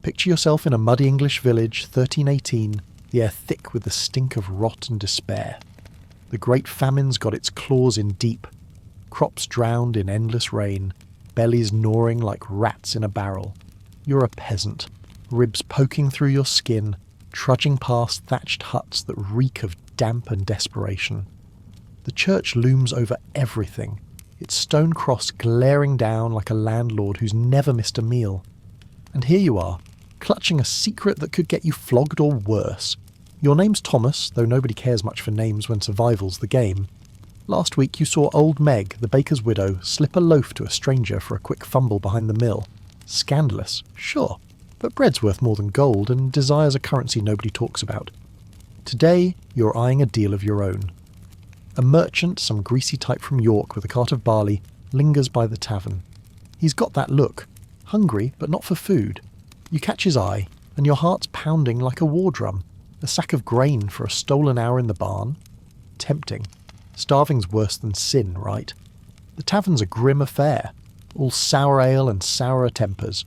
Picture yourself in a muddy English village, 1318, the air thick with the stink of rot and despair. The Great Famine's got its claws in deep, crops drowned in endless rain, bellies gnawing like rats in a barrel. You're a peasant, ribs poking through your skin, trudging past thatched huts that reek of damp and desperation. The church looms over everything, its stone cross glaring down like a landlord who's never missed a meal. And here you are, clutching a secret that could get you flogged or worse. Your name's Thomas, though nobody cares much for names when survival's the game. Last week you saw old Meg, the baker's widow, slip a loaf to a stranger for a quick fumble behind the mill. Scandalous, sure, but bread's worth more than gold, and desire's a currency nobody talks about. Today, you're eyeing a deal of your own. A merchant, some greasy type from York with a cart of barley, lingers by the tavern. He's got that look, hungry but not for food. You catch his eye, and your heart's pounding like a war drum. A sack of grain for a stolen hour in the barn? Tempting. Starving's worse than sin, right? The tavern's a grim affair, all sour ale and sourer tempers.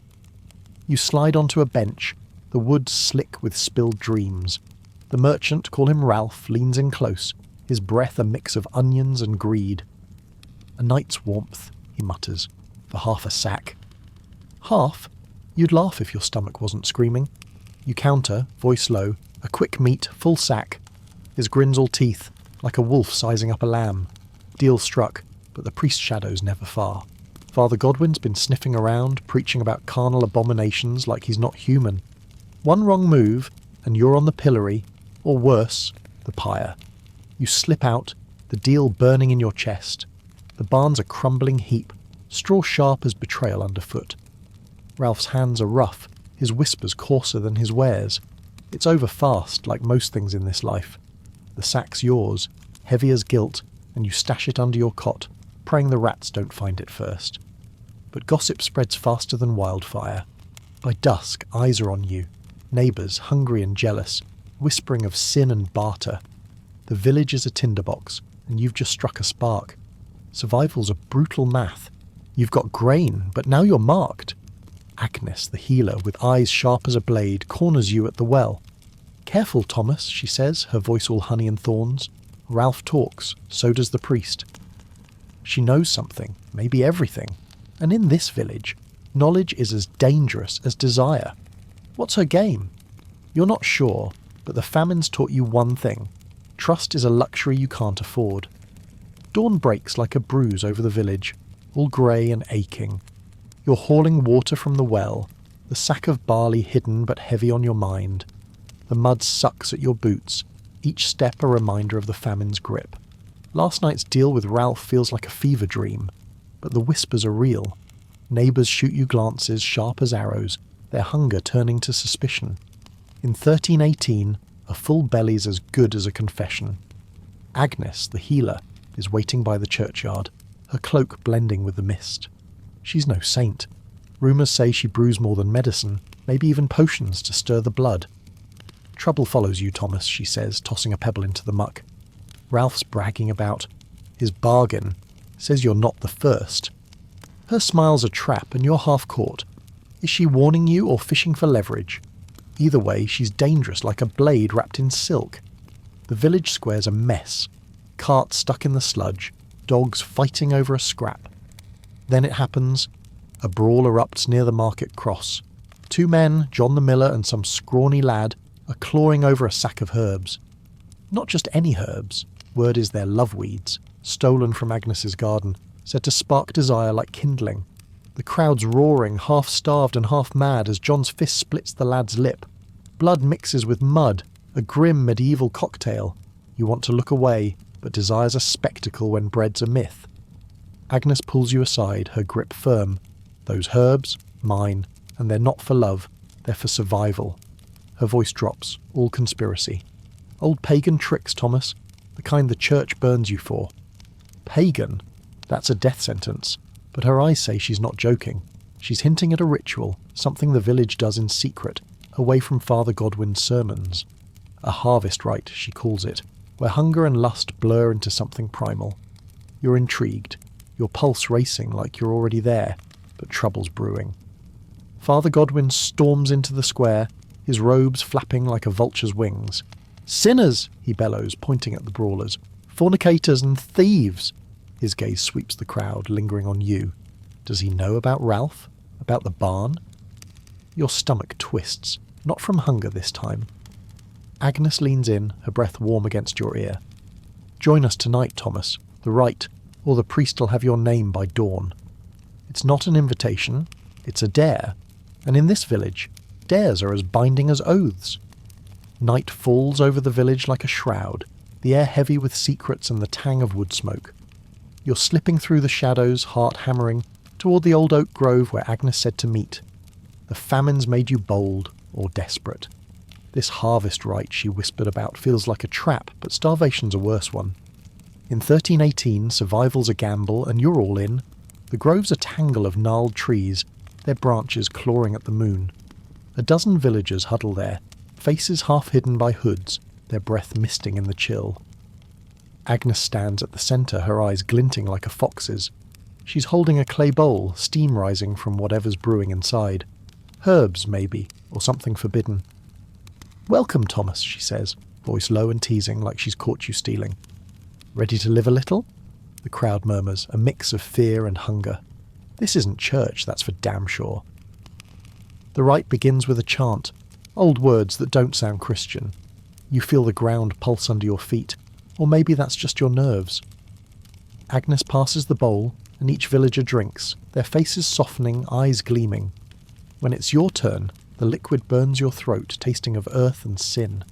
You slide onto a bench, the wood slick with spilled dreams. The merchant, call him Ralph, leans in close, his breath a mix of onions and greed. A night's warmth, he mutters, for half a sack. Half? You'd laugh if your stomach wasn't screaming. You counter, voice low, a quick meat, full sack. His grin's all teeth, like a wolf sizing up a lamb. Deal struck, but the priest shadow's never far. Father Godwin's been sniffing around, preaching about carnal abominations like he's not human. One wrong move, and you're on the pillory, or worse, the pyre. You slip out, the deal burning in your chest. The barn's a crumbling heap, straw sharp as betrayal underfoot. Ralph's hands are rough, his whispers coarser than his wares. It's over fast, like most things in this life. The sack's yours, heavy as guilt, and you stash it under your cot, praying the rats don't find it first. But gossip spreads faster than wildfire. By dusk, eyes are on you, neighbours, hungry and jealous, whispering of sin and barter. The village is a tinderbox, and you've just struck a spark. Survival's a brutal math. You've got grain, but now you're marked. Agnes, the healer, with eyes sharp as a blade, corners you at the well. "Careful, Thomas," she says, her voice all honey and thorns. Ralph talks, so does the priest. She knows something, maybe everything. And in this village, knowledge is as dangerous as desire. What's her game? You're not sure, but the famine's taught you one thing. Trust is a luxury you can't afford. Dawn breaks like a bruise over the village, all grey and aching. You're hauling water from the well, the sack of barley hidden but heavy on your mind. The mud sucks at your boots, each step a reminder of the famine's grip. Last night's deal with Ralph feels like a fever dream, but the whispers are real. Neighbours shoot you glances sharp as arrows, their hunger turning to suspicion. In 1318, a full belly's as good as a confession. Agnes, the healer, is waiting by the churchyard, her cloak blending with the mist. She's no saint. Rumours say she brews more than medicine, maybe even potions to stir the blood. "Trouble follows you, Thomas," she says, tossing a pebble into the muck. Ralph's bragging about his bargain, says you're not the first. Her smile's a trap and you're half caught. Is she warning you or fishing for leverage? Either way, she's dangerous like a blade wrapped in silk. The village square's a mess. Carts stuck in the sludge, dogs fighting over a scrap. Then it happens. A brawl erupts near the market cross. Two men, John the miller and some scrawny lad, are clawing over a sack of herbs. Not just any herbs. Word is they're loveweeds, stolen from Agnes's garden, said to spark desire like kindling. The crowd's roaring, half-starved and half-mad as John's fist splits the lad's lip. Blood mixes with mud, a grim medieval cocktail. You want to look away, but desire's a spectacle when bread's a myth. Agnes pulls you aside, her grip firm. Those herbs, mine, and they're not for love, they're for survival. Her voice drops, all conspiracy. Old pagan tricks, Thomas, the kind the church burns you for. Pagan? That's a death sentence. But her eyes say she's not joking. She's hinting at a ritual, something the village does in secret, away from Father Godwin's sermons. A harvest rite, she calls it, where hunger and lust blur into something primal. You're intrigued, your pulse racing like you're already there, but trouble's brewing. Father Godwin storms into the square, his robes flapping like a vulture's wings. "Sinners!" he bellows, pointing at the brawlers. "Fornicators and thieves!" His gaze sweeps the crowd, lingering on you. Does he know about Ralph? About the barn? Your stomach twists, not from hunger this time. Agnes leans in, her breath warm against your ear. "Join us tonight, Thomas. The rite, or the priest'll have your name by dawn." It's not an invitation, it's a dare. And in this village, dares are as binding as oaths. Night falls over the village like a shroud, the air heavy with secrets and the tang of wood smoke. You're slipping through the shadows, heart hammering, toward the old oak grove where Agnes said to meet. The famine's made you bold or desperate. This harvest rite she whispered about feels like a trap, but starvation's a worse one. In 1318, survival's a gamble, and you're all in. The grove's a tangle of gnarled trees, their branches clawing at the moon. A dozen villagers huddle there, faces half hidden by hoods, their breath misting in the chill. Agnes stands at the centre, her eyes glinting like a fox's. She's holding a clay bowl, steam rising from whatever's brewing inside. Herbs, maybe, or something forbidden. "Welcome, Thomas," she says, voice low and teasing like she's caught you stealing. "Ready to live a little?" The crowd murmurs, a mix of fear and hunger. This isn't church, that's for damn sure. The rite begins with a chant, old words that don't sound Christian. You feel the ground pulse under your feet, or maybe that's just your nerves. Agnes passes the bowl, and each villager drinks, their faces softening, eyes gleaming. When it's your turn, the liquid burns your throat, tasting of earth and sin.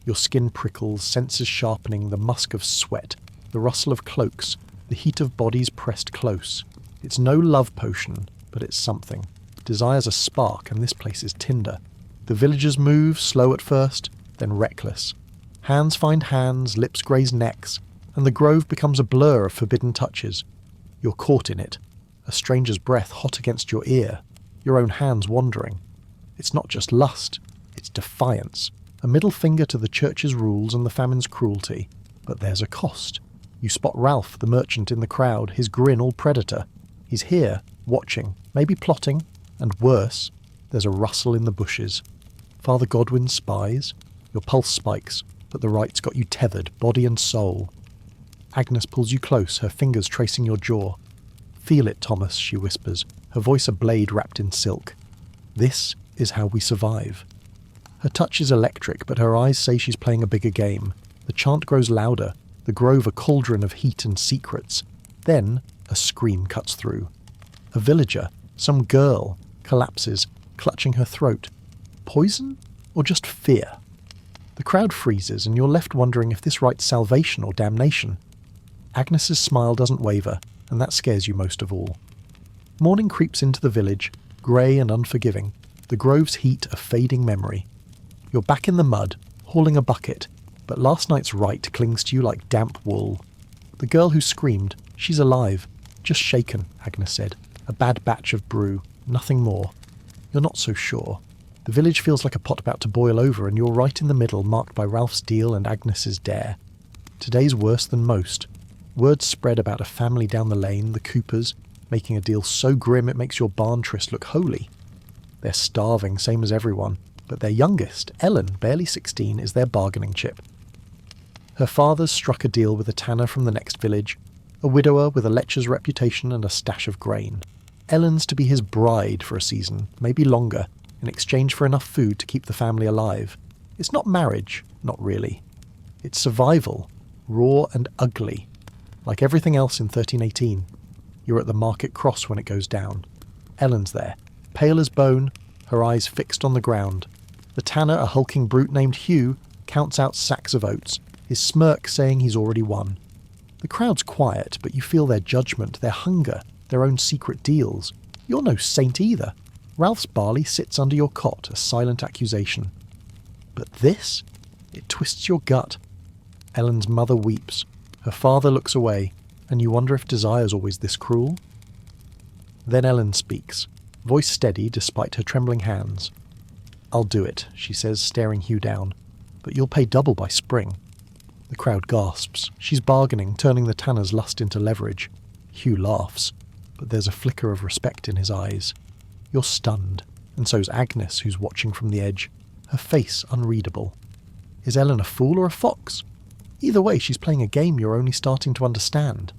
Your skin prickles, senses sharpening, the musk of sweat, the rustle of cloaks, the heat of bodies pressed close. It's no love potion, but it's something. Desire's a spark, and this place is tinder. The villagers move, slow at first, then reckless. Hands find hands, lips graze necks, and the grove becomes a blur of forbidden touches. You're caught in it, a stranger's breath hot against your ear, your own hands wandering. It's not just lust, it's defiance, a middle finger to the church's rules and the famine's cruelty. But there's a cost. You spot Ralph, the merchant, in the crowd, his grin all predator. He's here, watching, maybe plotting, and worse, there's a rustle in the bushes. Father Godwin spies. Your pulse spikes, but the rite's got you tethered, body and soul. Agnes pulls you close, her fingers tracing your jaw. "Feel it, Thomas," she whispers, her voice a blade wrapped in silk. "This is how we survive." Her touch is electric, but her eyes say she's playing a bigger game. The chant grows louder, the grove a cauldron of heat and secrets. Then a scream cuts through. A villager, some girl, collapses, clutching her throat. Poison? Or just fear? The crowd freezes, and you're left wondering if this writes salvation or damnation. Agnes's smile doesn't waver, and that scares you most of all. Morning creeps into the village, grey and unforgiving, the grove's heat a fading memory. You're back in the mud, hauling a bucket, but last night's rite clings to you like damp wool. The girl who screamed, she's alive, just shaken, Agnes said. A bad batch of brew, nothing more. You're not so sure. The village feels like a pot about to boil over, and you're right in the middle, marked by Ralph's deal and Agnes's dare. Today's worse than most. Word spread about a family down the lane, the Coopers, making a deal so grim it makes your barn tryst look holy. They're starving, same as everyone, but their youngest, Ellen, barely 16, is their bargaining chip. Her father's struck a deal with a tanner from the next village, a widower with a lecher's reputation and a stash of grain. Ellen's to be his bride for a season, maybe longer, in exchange for enough food to keep the family alive. It's not marriage, not really. It's survival, raw and ugly. Like everything else in 1318, you're at the market cross when it goes down. Ellen's there, pale as bone, her eyes fixed on the ground. The tanner, a hulking brute named Hugh, counts out sacks of oats, his smirk saying he's already won. The crowd's quiet, but you feel their judgment, their hunger, their own secret deals. You're no saint either. Ralph's barley sits under your cot, a silent accusation. But this? It twists your gut. Ellen's mother weeps. Her father looks away, and you wonder if Desire's always this cruel. Then Ellen speaks, voice steady despite her trembling hands. "I'll do it," she says, staring Hugh down. "But you'll pay double by spring." The crowd gasps. She's bargaining, turning the tanner's lust into leverage. Hugh laughs, but there's a flicker of respect in his eyes. You're stunned. and so's Agnes, who's watching from the edge, her face unreadable. Is Ellen a fool or a fox? Either way, she's playing a game you're only starting to understand.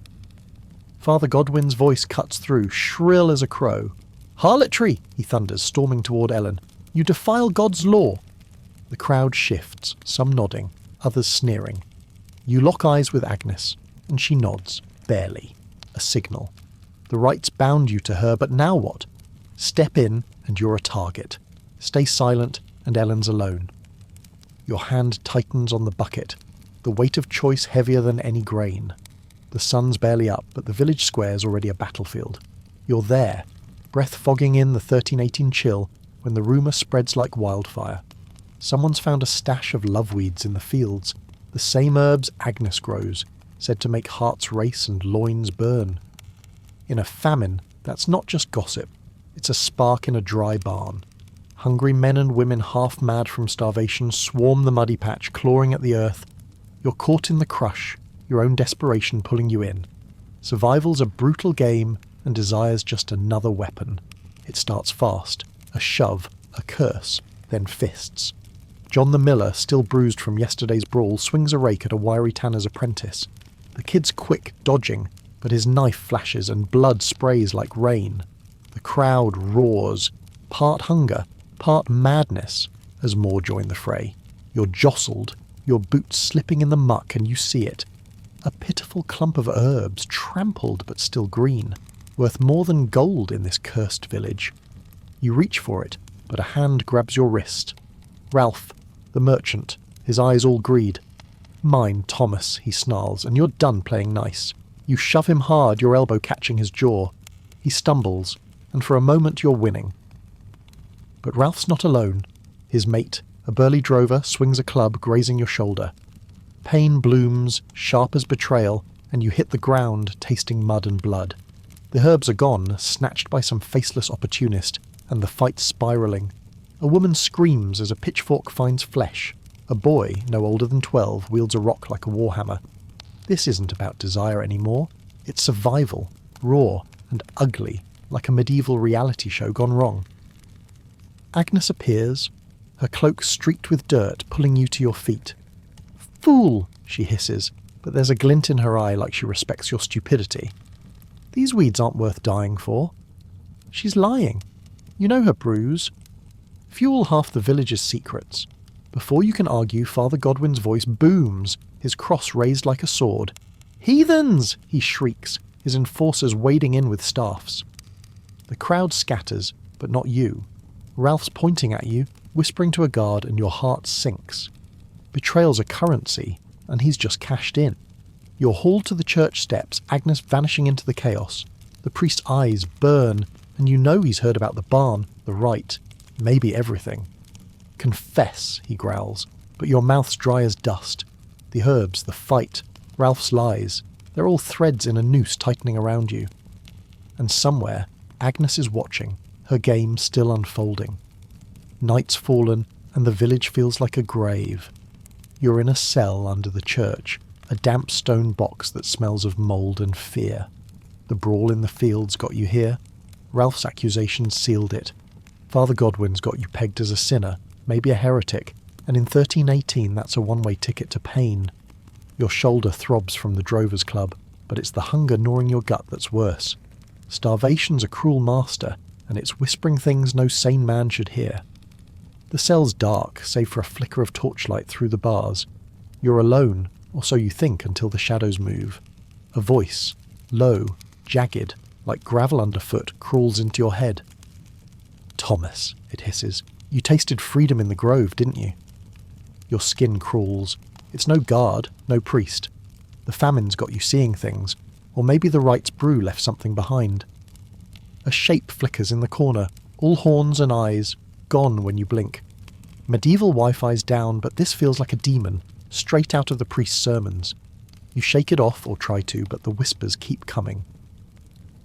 Father Godwin's voice cuts through, shrill as a crow. "Harlotry!" he thunders, storming toward Ellen. "You defile God's law!" The crowd shifts, some nodding, others sneering. You lock eyes with Agnes, and she nods, barely. A signal. The rights bound you to her, but now what? Step in, and you're a target. Stay silent, and Ellen's alone. Your hand tightens on the bucket, the weight of choice heavier than any grain. The sun's barely up, but the village square's already a battlefield. You're there, breath fogging in the 1318 chill, when the rumour spreads like wildfire. Someone's found a stash of loveweeds in the fields, the same herbs Agnes grows, said to make hearts race and loins burn. In a famine, that's not just gossip, it's a spark in a dry barn. Hungry men and women half mad from starvation swarm the muddy patch, clawing at the earth. You're caught in the crush, your own desperation pulling you in. Survival's a brutal game, and desire's just another weapon. It starts fast, a shove, a curse, then fists. John the miller, still bruised from yesterday's brawl, swings a rake at a wiry tanner's apprentice. The kid's quick, dodging, but his knife flashes and blood sprays like rain. The crowd roars, part hunger, part madness, as more join the fray. You're jostled, your boots slipping in the muck, and you see it. A pitiful clump of herbs, trampled but still green, worth more than gold in this cursed village. You reach for it, but a hand grabs your wrist. Ralph, the merchant, his eyes all greed. "Mine, Thomas," he snarls, and you're done playing nice. You shove him hard, your elbow catching his jaw. He stumbles, and for a moment you're winning. But Ralph's not alone. His mate, a burly drover, swings a club, grazing your shoulder. Pain blooms, sharp as betrayal, and you hit the ground, tasting mud and blood. The herbs are gone, snatched by some faceless opportunist, and the fight's spiralling. A woman screams as a pitchfork finds flesh. A boy, no older than 12, wields a rock like a warhammer. This isn't about desire anymore. It's survival, raw and ugly, like a medieval reality show gone wrong. Agnes appears, her cloak streaked with dirt, pulling you to your feet. "Fool!" she hisses, but there's a glint in her eye like she respects your stupidity. "These weeds aren't worth dying for." She's lying. You know her bruise. Fuel half the village's secrets. Before you can argue, Father Godwin's voice booms, his cross raised like a sword. "Heathens!" he shrieks, his enforcers wading in with staffs. The crowd scatters, but not you. Ralph's pointing at you, whispering to a guard, and your heart sinks. Betrayal's a currency, and he's just cashed in. You're hauled to the church steps, Agnes vanishing into the chaos. The priest's eyes burn, and you know he's heard about the barn, the rite, maybe everything. "Confess," he growls, but your mouth's dry as dust. The herbs, the fight, Ralph's lies, they're all threads in a noose tightening around you. And somewhere, Agnes is watching, her game still unfolding. Night's fallen, and the village feels like a grave. You're in a cell under the church, a damp stone box that smells of mould and fear. The brawl in the fields got you here. Ralph's accusations sealed it. Father Godwin's got you pegged as a sinner, maybe a heretic, and in 1318 that's a one-way ticket to pain. Your shoulder throbs from the drover's club, but it's the hunger gnawing your gut that's worse. Starvation's a cruel master, and it's whispering things no sane man should hear. The cell's dark, save for a flicker of torchlight through the bars. You're alone, or so you think until the shadows move. A voice, low, jagged, like gravel underfoot, crawls into your head. "Thomas," it hisses, "you tasted freedom in the grove, didn't you?" Your skin crawls. It's no guard, no priest. The famine's got you seeing things, or maybe the rite's brew left something behind. A shape flickers in the corner, all horns and eyes, gone when you blink. Medieval Wi-Fi's down, but this feels like a demon, straight out of the priest's sermons. You shake it off, or try to, but the whispers keep coming.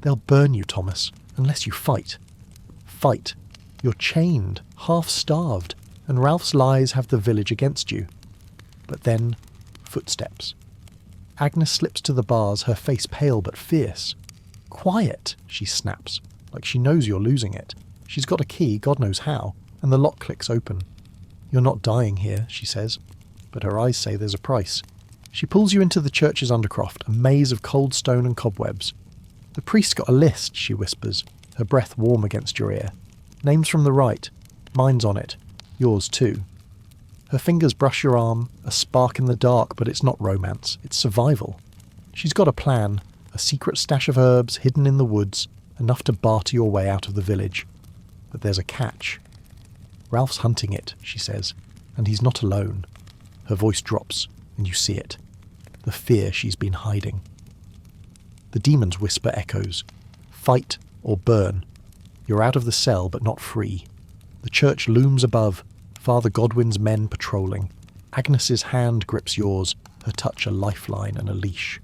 "They'll burn you, Thomas, unless you fight." Fight. You're chained, half-starved, and Ralph's lies have the village against you. But then, footsteps. Agnes slips to the bars, her face pale but fierce. "Quiet," she snaps, like she knows you're losing it. She's got a key, God knows how, and the lock clicks open. "You're not dying here," she says, but her eyes say there's a price. She pulls you into the church's undercroft, a maze of cold stone and cobwebs. "The priest's got a list," she whispers, her breath warm against your ear. "Names from the right. Mine's on it. Yours too." Her fingers brush your arm, a spark in the dark, but it's not romance, it's survival. She's got a plan, a secret stash of herbs hidden in the woods, enough to barter your way out of the village. But there's a catch. "Ralph's hunting it," she says, "and he's not alone." Her voice drops, and you see it. The fear she's been hiding. The demon's whisper echoes. "Fight or burn. You're out of the cell, but not free." The church looms above, Father Godwin's men patrolling. Agnes's hand grips yours, her touch a lifeline and a leash.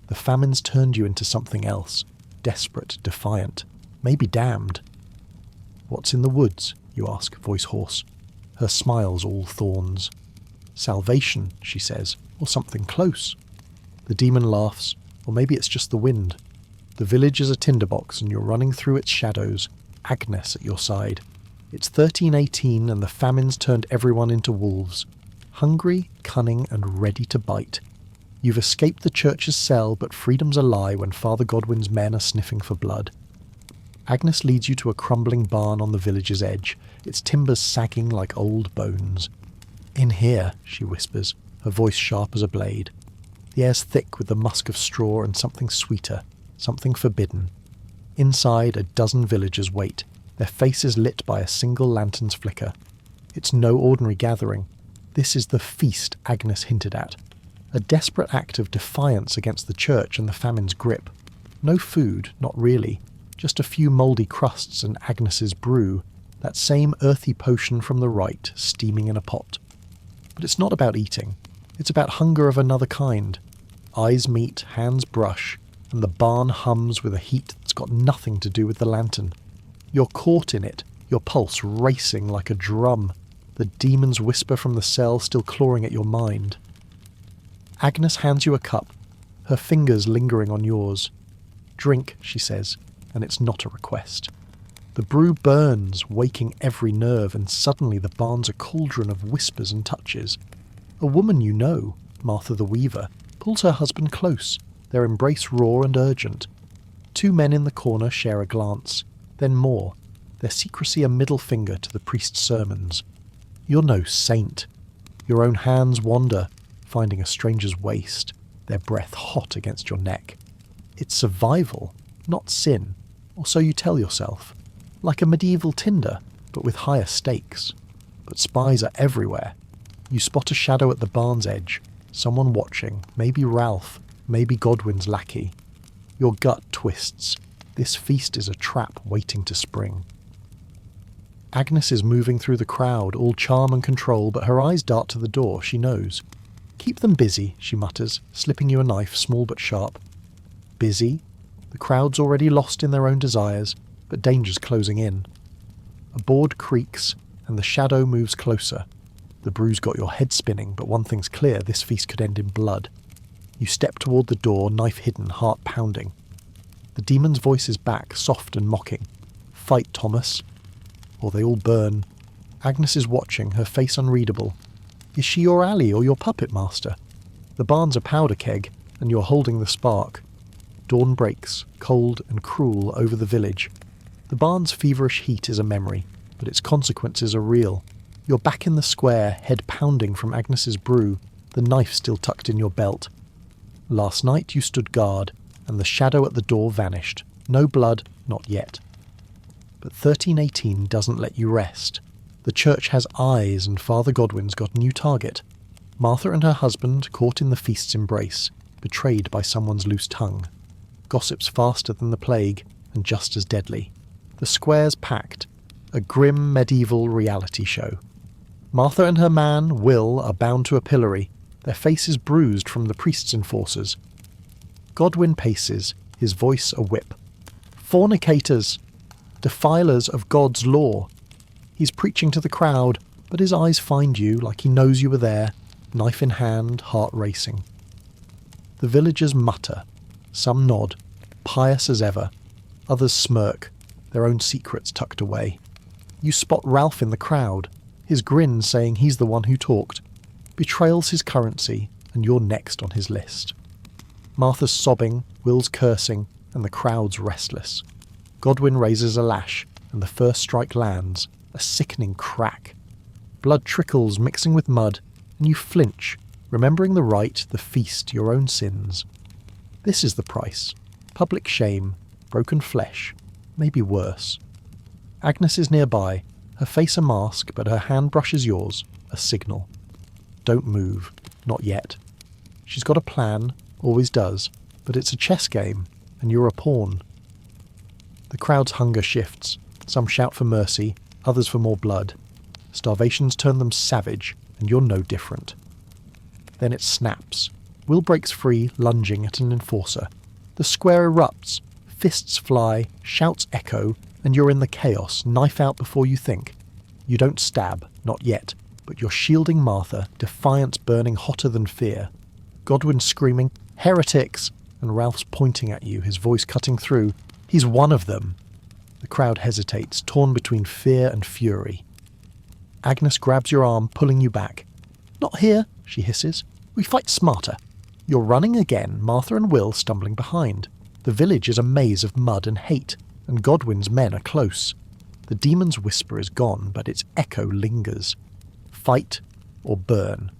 The famine's turned you into something else, desperate, defiant, maybe damned. "What's in the woods?" you ask, voice hoarse. Her smile's all thorns. "Salvation," she says, "or something close." The demon laughs, or maybe it's just the wind. The village is a tinderbox and you're running through its shadows, Agnes at your side. It's 1318 and the famine's turned everyone into wolves. Hungry, cunning and ready to bite. You've escaped the church's cell, but freedom's a lie when Father Godwin's men are sniffing for blood. Agnes leads you to a crumbling barn on the village's edge, its timbers sagging like old bones. "In here," she whispers, her voice sharp as a blade. The air's thick with the musk of straw and something sweeter, something forbidden. Inside, a dozen villagers wait, their faces lit by a single lantern's flicker. It's no ordinary gathering. This is the feast Agnes hinted at. A desperate act of defiance against the church and the famine's grip. No food, not really. Just a few mouldy crusts and Agnes's brew, that same earthy potion from the right, steaming in a pot. But it's not about eating. It's about hunger of another kind. Eyes meet, hands brush, and the barn hums with a heat that's got nothing to do with the lantern. You're caught in it, your pulse racing like a drum, the demon's whisper from the cell still clawing at your mind. Agnes hands you a cup, her fingers lingering on yours. "Drink," she says, and it's not a request. The brew burns, waking every nerve, and suddenly the barn's a cauldron of whispers and touches. A woman you know, Martha the Weaver, pulls her husband close, their embrace raw and urgent. Two men in the corner share a glance, then more, their secrecy a middle finger to the priest's sermons. You're no saint. Your own hands wander, finding a stranger's waist, their breath hot against your neck. It's survival, not sin, or so you tell yourself. Like a medieval Tinder, but with higher stakes. But spies are everywhere. You spot a shadow at the barn's edge, someone watching, maybe Ralph, maybe Godwin's lackey. Your gut twists. This feast is a trap waiting to spring. Agnes is moving through the crowd, all charm and control, but her eyes dart to the door, she knows. "Keep them busy," she mutters, slipping you a knife, small but sharp. Busy? The crowd's already lost in their own desires, but danger's closing in. A board creaks, and the shadow moves closer. The brew's got your head spinning, but one thing's clear, this feast could end in blood. You step toward the door, knife hidden, heart pounding. The demon's voice is back, soft and mocking. "Fight, Thomas, or they all burn." Agnes is watching, her face unreadable. Is she your ally or your puppet master? The barn's a powder keg, and you're holding the spark. Dawn breaks, cold and cruel, over the village. The barn's feverish heat is a memory, but its consequences are real. You're back in the square, head pounding from Agnes's brew, the knife still tucked in your belt. Last night you stood guard, and the shadow at the door vanished. No blood, not yet. But 1318 doesn't let you rest. The church has eyes, and Father Godwin's got a new target. Martha and her husband caught in the feast's embrace, betrayed by someone's loose tongue. Gossip's faster than the plague, and just as deadly. The square's packed, a grim medieval reality show. Martha and her man, Will, are bound to a pillory, their faces bruised from the priest's enforcers. Godwin paces, his voice a whip. "Fornicators! Defilers of God's law!" He's preaching to the crowd, but his eyes find you like he knows you were there, knife in hand, heart racing. The villagers mutter. Some nod, pious as ever. Others smirk, their own secrets tucked away. You spot Ralph in the crowd, his grin saying he's the one who talked. Betrayal's his currency, and you're next on his list. Martha's sobbing, Will's cursing, and the crowd's restless. Godwin raises a lash, and the first strike lands, a sickening crack. Blood trickles mixing with mud, and you flinch, remembering the rite, the feast, your own sins. This is the price. Public shame, broken flesh, maybe worse. Agnes is nearby, her face a mask, but her hand brushes yours, a signal. Don't move, not yet. She's got a plan, always does, but it's a chess game, and you're a pawn. The crowd's hunger shifts. Some shout for mercy, others for more blood. Starvation's turned them savage, and you're no different. Then it snaps. Will breaks free, lunging at an enforcer. The square erupts, fists fly, shouts echo, and you're in the chaos, knife out before you think. You don't stab, not yet, but you're shielding Martha, defiance burning hotter than fear. Godwin screaming, "Heretics!" and Ralph's pointing at you, his voice cutting through. He's one of them. The crowd hesitates, torn between fear and fury. Agnes grabs your arm, pulling you back. "Not here," she hisses. "We fight smarter." You're running again, Martha and Will stumbling behind. The village is a maze of mud and hate, and Godwin's men are close. The demon's whisper is gone, but its echo lingers. Fight or burn.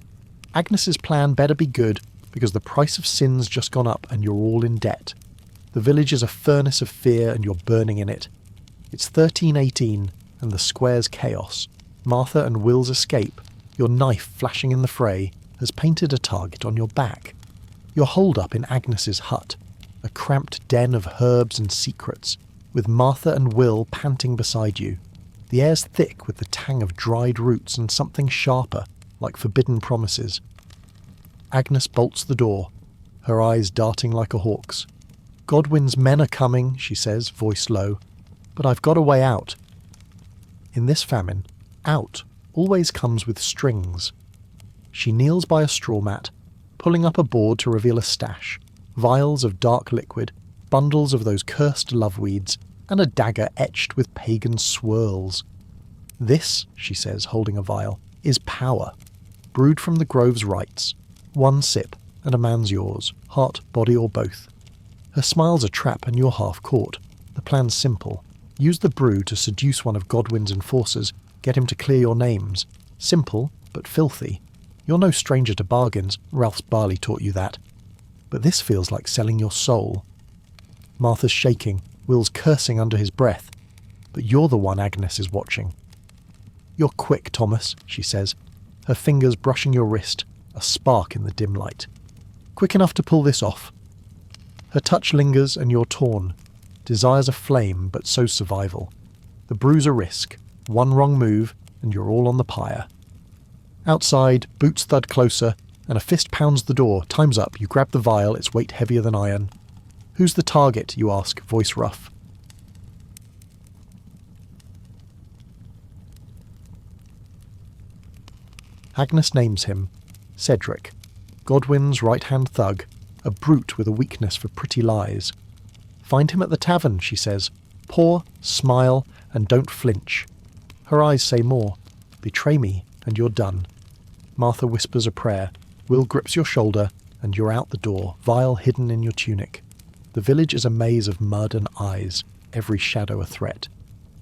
Agnes's plan better be good, because the price of sin's just gone up and you're all in debt. The village is a furnace of fear and you're burning in it. It's 1318 and the square's chaos. Martha and Will's escape, your knife flashing in the fray, has painted a target on your back. You're holed up in Agnes's hut, a cramped den of herbs and secrets, with Martha and Will panting beside you. The air's thick with the tang of dried roots and something sharper, like forbidden promises. Agnes bolts the door, her eyes darting like a hawk's. "Godwin's men are coming," she says, voice low, "but I've got a way out." In this famine, out always comes with strings. She kneels by a straw mat, pulling up a board to reveal a stash, vials of dark liquid, bundles of those cursed loveweeds, and a dagger etched with pagan swirls. "This," she says, holding a vial, "is power, brewed from the grove's rites. One sip, and a man's yours, heart, body, or both." Her smile's a trap, and you're half caught. The plan's simple. Use the brew to seduce one of Godwin's enforcers, get him to clear your names. Simple, but filthy. You're no stranger to bargains, Ralph's barley taught you that. But this feels like selling your soul. Martha's shaking, Will's cursing under his breath. But you're the one Agnes is watching. "You're quick, Thomas," she says, her fingers brushing your wrist, a spark in the dim light. "Quick enough to pull this off." Her touch lingers and you're torn. Desire's a flame, but so's survival. The brew's a risk. One wrong move, and you're all on the pyre. Outside, boots thud closer, and a fist pounds the door. Time's up. You grab the vial, its weight heavier than iron. "Who's the target?" you ask, voice rough. Agnes names him. Cedric. Godwin's right-hand thug, a brute with a weakness for pretty lies. "Find him at the tavern," she says. "Pour, smile, and don't flinch." Her eyes say more. "Betray me, and you're done." Martha whispers a prayer. Will grips your shoulder, and you're out the door, vial hidden in your tunic. The village is a maze of mud and eyes, every shadow a threat.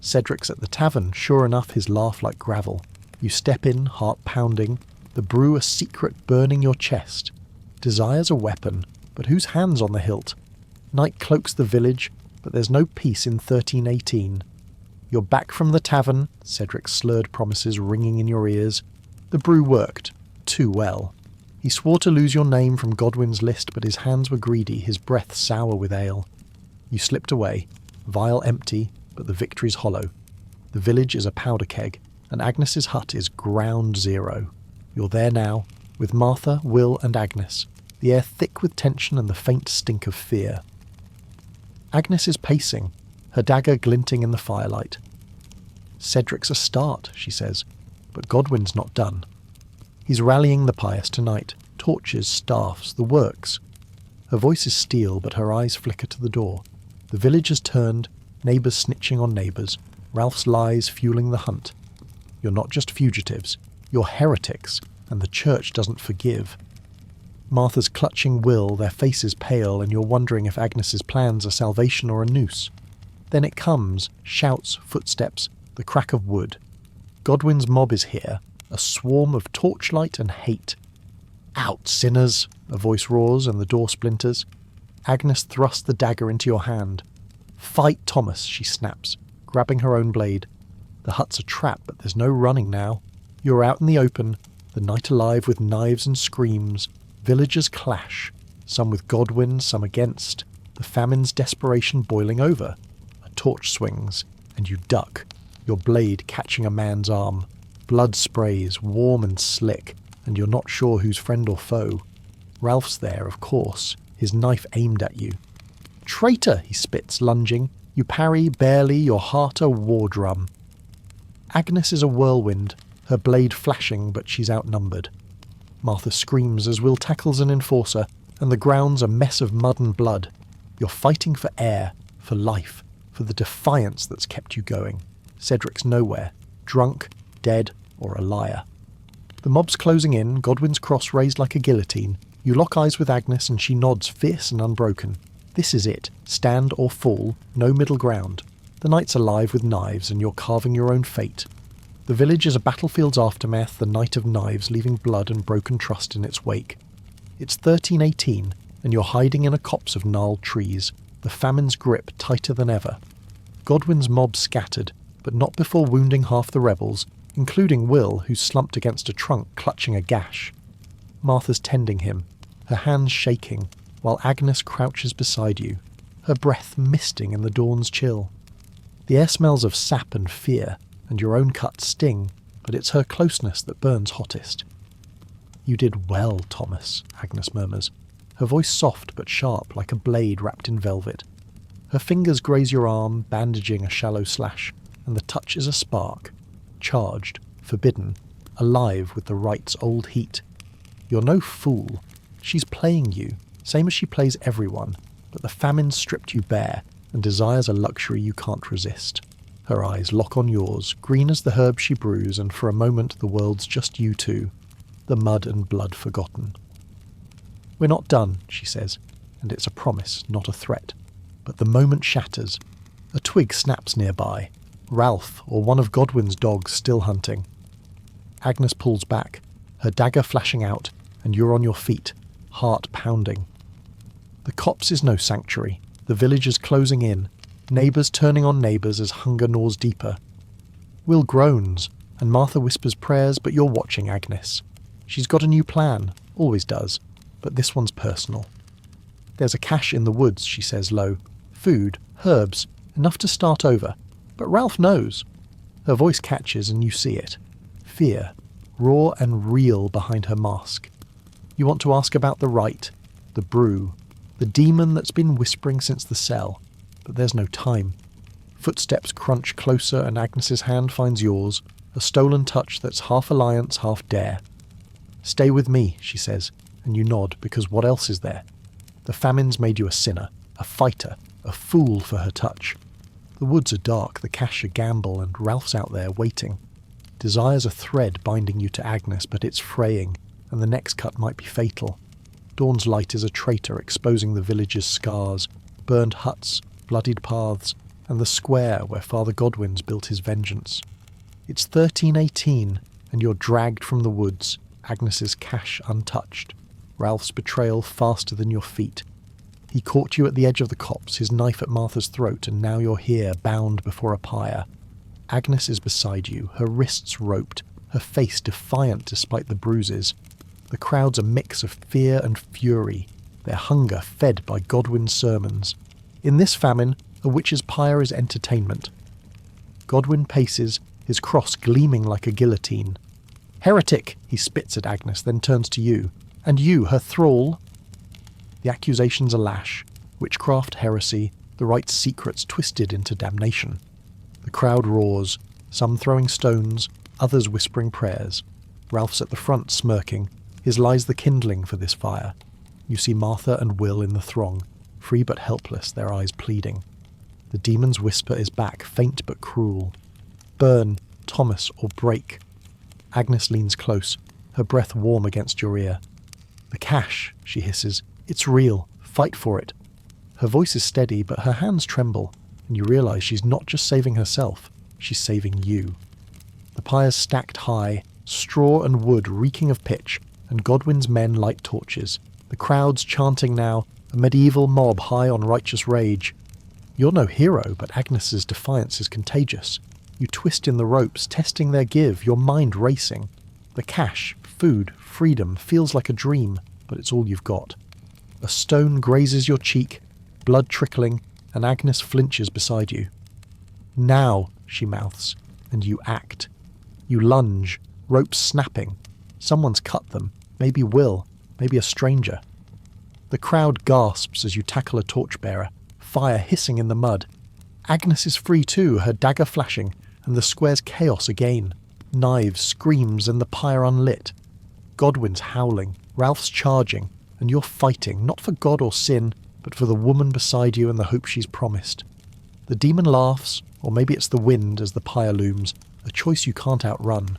Cedric's at the tavern, sure enough, his laugh like gravel. You step in, heart pounding, the brew a secret burning your chest. Desire's a weapon, but whose hand's on the hilt? Night cloaks the village, but there's no peace in 1318. You're back from the tavern, Cedric's slurred promises ringing in your ears. The brew worked. Too well. He swore to lose your name from Godwin's list, but his hands were greedy, his breath sour with ale. You slipped away, vial empty, but the victory's hollow. The village is a powder keg, and Agnes's hut is ground zero. You're there now, with Martha, Will, and Agnes, the air thick with tension and the faint stink of fear. Agnes is pacing, her dagger glinting in the firelight. Cedric's a start, she says, but Godwin's not done. He's rallying the pious tonight, torches, staffs, the works. Her voice is steel, but her eyes flicker to the door. The village has turned, neighbours snitching on neighbours. Ralph's lies fueling the hunt. You're not just fugitives, you're heretics, and the church doesn't forgive. Martha's clutching Will, their faces pale, and you're wondering if Agnes's plans are salvation or a noose. Then it comes, shouts, footsteps, the crack of wood. Godwin's mob is here, a swarm of torchlight and hate. "Out, sinners!" a voice roars, and the door splinters. Agnes thrusts the dagger into your hand. "Fight, Thomas," she snaps, grabbing her own blade. The hut's a trap, but there's no running now. You're out in the open, the night alive with knives and screams. Villagers clash, some with Godwin, some against. The famine's desperation boiling over. A torch swings, and you duck, your blade catching a man's arm. Blood sprays, warm and slick, and you're not sure who's friend or foe. Ralph's there, of course, his knife aimed at you. "Traitor!" he spits, lunging. You parry, barely, your heart a war drum. Agnes is a whirlwind, her blade flashing, but she's outnumbered. Martha screams as Will tackles an enforcer, and the ground's a mess of mud and blood. You're fighting for air, for life, for the defiance that's kept you going. Cedric's nowhere, drunk, dead, or a liar. The mob's closing in, Godwin's cross raised like a guillotine. You lock eyes with Agnes and she nods, fierce and unbroken. This is it, stand or fall, no middle ground. The night's alive with knives and you're carving your own fate. The village is a battlefield's aftermath, the night of knives leaving blood and broken trust in its wake. It's 1318, and you're hiding in a copse of gnarled trees, the famine's grip tighter than ever. Godwin's mob scattered, but not before wounding half the rebels, including Will, who's slumped against a trunk clutching a gash. Martha's tending him, her hands shaking, while Agnes crouches beside you, her breath misting in the dawn's chill. The air smells of sap and fear, and your own cuts sting, but it's her closeness that burns hottest. "You did well, Thomas," Agnes murmurs, her voice soft but sharp like a blade wrapped in velvet. Her fingers graze your arm, bandaging a shallow slash, and the touch is a spark, charged, forbidden, alive with the rite's old heat. You're no fool. She's playing you, same as she plays everyone, but the famine stripped you bare, and desire's a luxury you can't resist. Her eyes lock on yours, green as the herbs she brews, and for a moment the world's just you two, the mud and blood forgotten. "We're not done," she says, and it's a promise, not a threat. But the moment shatters. A twig snaps nearby. Ralph, or one of Godwin's dogs, still hunting. Agnes pulls back, her dagger flashing out, and you're on your feet, heart pounding. The copse is no sanctuary, the village is closing in, neighbours turning on neighbours as hunger gnaws deeper. Will groans, and Martha whispers prayers, but you're watching Agnes. She's got a new plan, always does, but this one's personal. "There's a cache in the woods," she says low. "Food, herbs, enough to start over. But Ralph knows." Her voice catches and you see it. Fear, raw and real behind her mask. You want to ask about the rite, the brew, the demon that's been whispering since the cell. But there's no time. Footsteps crunch closer and Agnes's hand finds yours, a stolen touch that's half alliance, half dare. "Stay with me," she says, and you nod, because what else is there? The famine's made you a sinner, a fighter, a fool for her touch. The woods are dark, the cache a gamble, and Ralph's out there waiting. Desire's a thread binding you to Agnes, but it's fraying, and the next cut might be fatal. Dawn's light is a traitor exposing the village's scars, burned huts, bloodied paths, and the square where Father Godwin's built his vengeance. It's 1318, and you're dragged from the woods, Agnes's cache untouched, Ralph's betrayal faster than your feet. He caught you at the edge of the copse, his knife at Martha's throat, and now you're here, bound before a pyre. Agnes is beside you, her wrists roped, her face defiant despite the bruises. The crowd's a mix of fear and fury, their hunger fed by Godwin's sermons. In this famine, a witch's pyre is entertainment. Godwin paces, his cross gleaming like a guillotine. "Heretic!" he spits at Agnes, then turns to you. "And you, her thrall?" The accusation's a lash. Witchcraft, heresy, the rite's secrets twisted into damnation. The crowd roars, some throwing stones, others whispering prayers. Ralph's at the front smirking, his lies the kindling for this fire. You see Martha and Will in the throng, free but helpless, their eyes pleading. The demon's whisper is back, faint but cruel. Burn, Thomas, or break. Agnes leans close, her breath warm against your ear. The cash, she hisses. It's real. Fight for it. Her voice is steady, but her hands tremble, and you realise she's not just saving herself, she's saving you. The pyres stacked high, straw and wood reeking of pitch, and Godwin's men light torches. The crowds chanting now, a medieval mob high on righteous rage. You're no hero, but Agnes's defiance is contagious. You twist in the ropes, testing their give, your mind racing. The cash, food, freedom feels like a dream, but it's all you've got. A stone grazes your cheek, blood trickling, and Agnes flinches beside you. Now, she mouths, and you act. You lunge, ropes snapping. Someone's cut them, maybe Will, maybe a stranger. The crowd gasps as you tackle a torchbearer, fire hissing in the mud. Agnes is free too, her dagger flashing, and the square's chaos again. Knives, screams, and the pyre unlit. Godwin's howling, Ralph's charging, and you're fighting, not for God or sin, but for the woman beside you and the hope she's promised. The demon laughs, or maybe it's the wind as the pyre looms, a choice you can't outrun.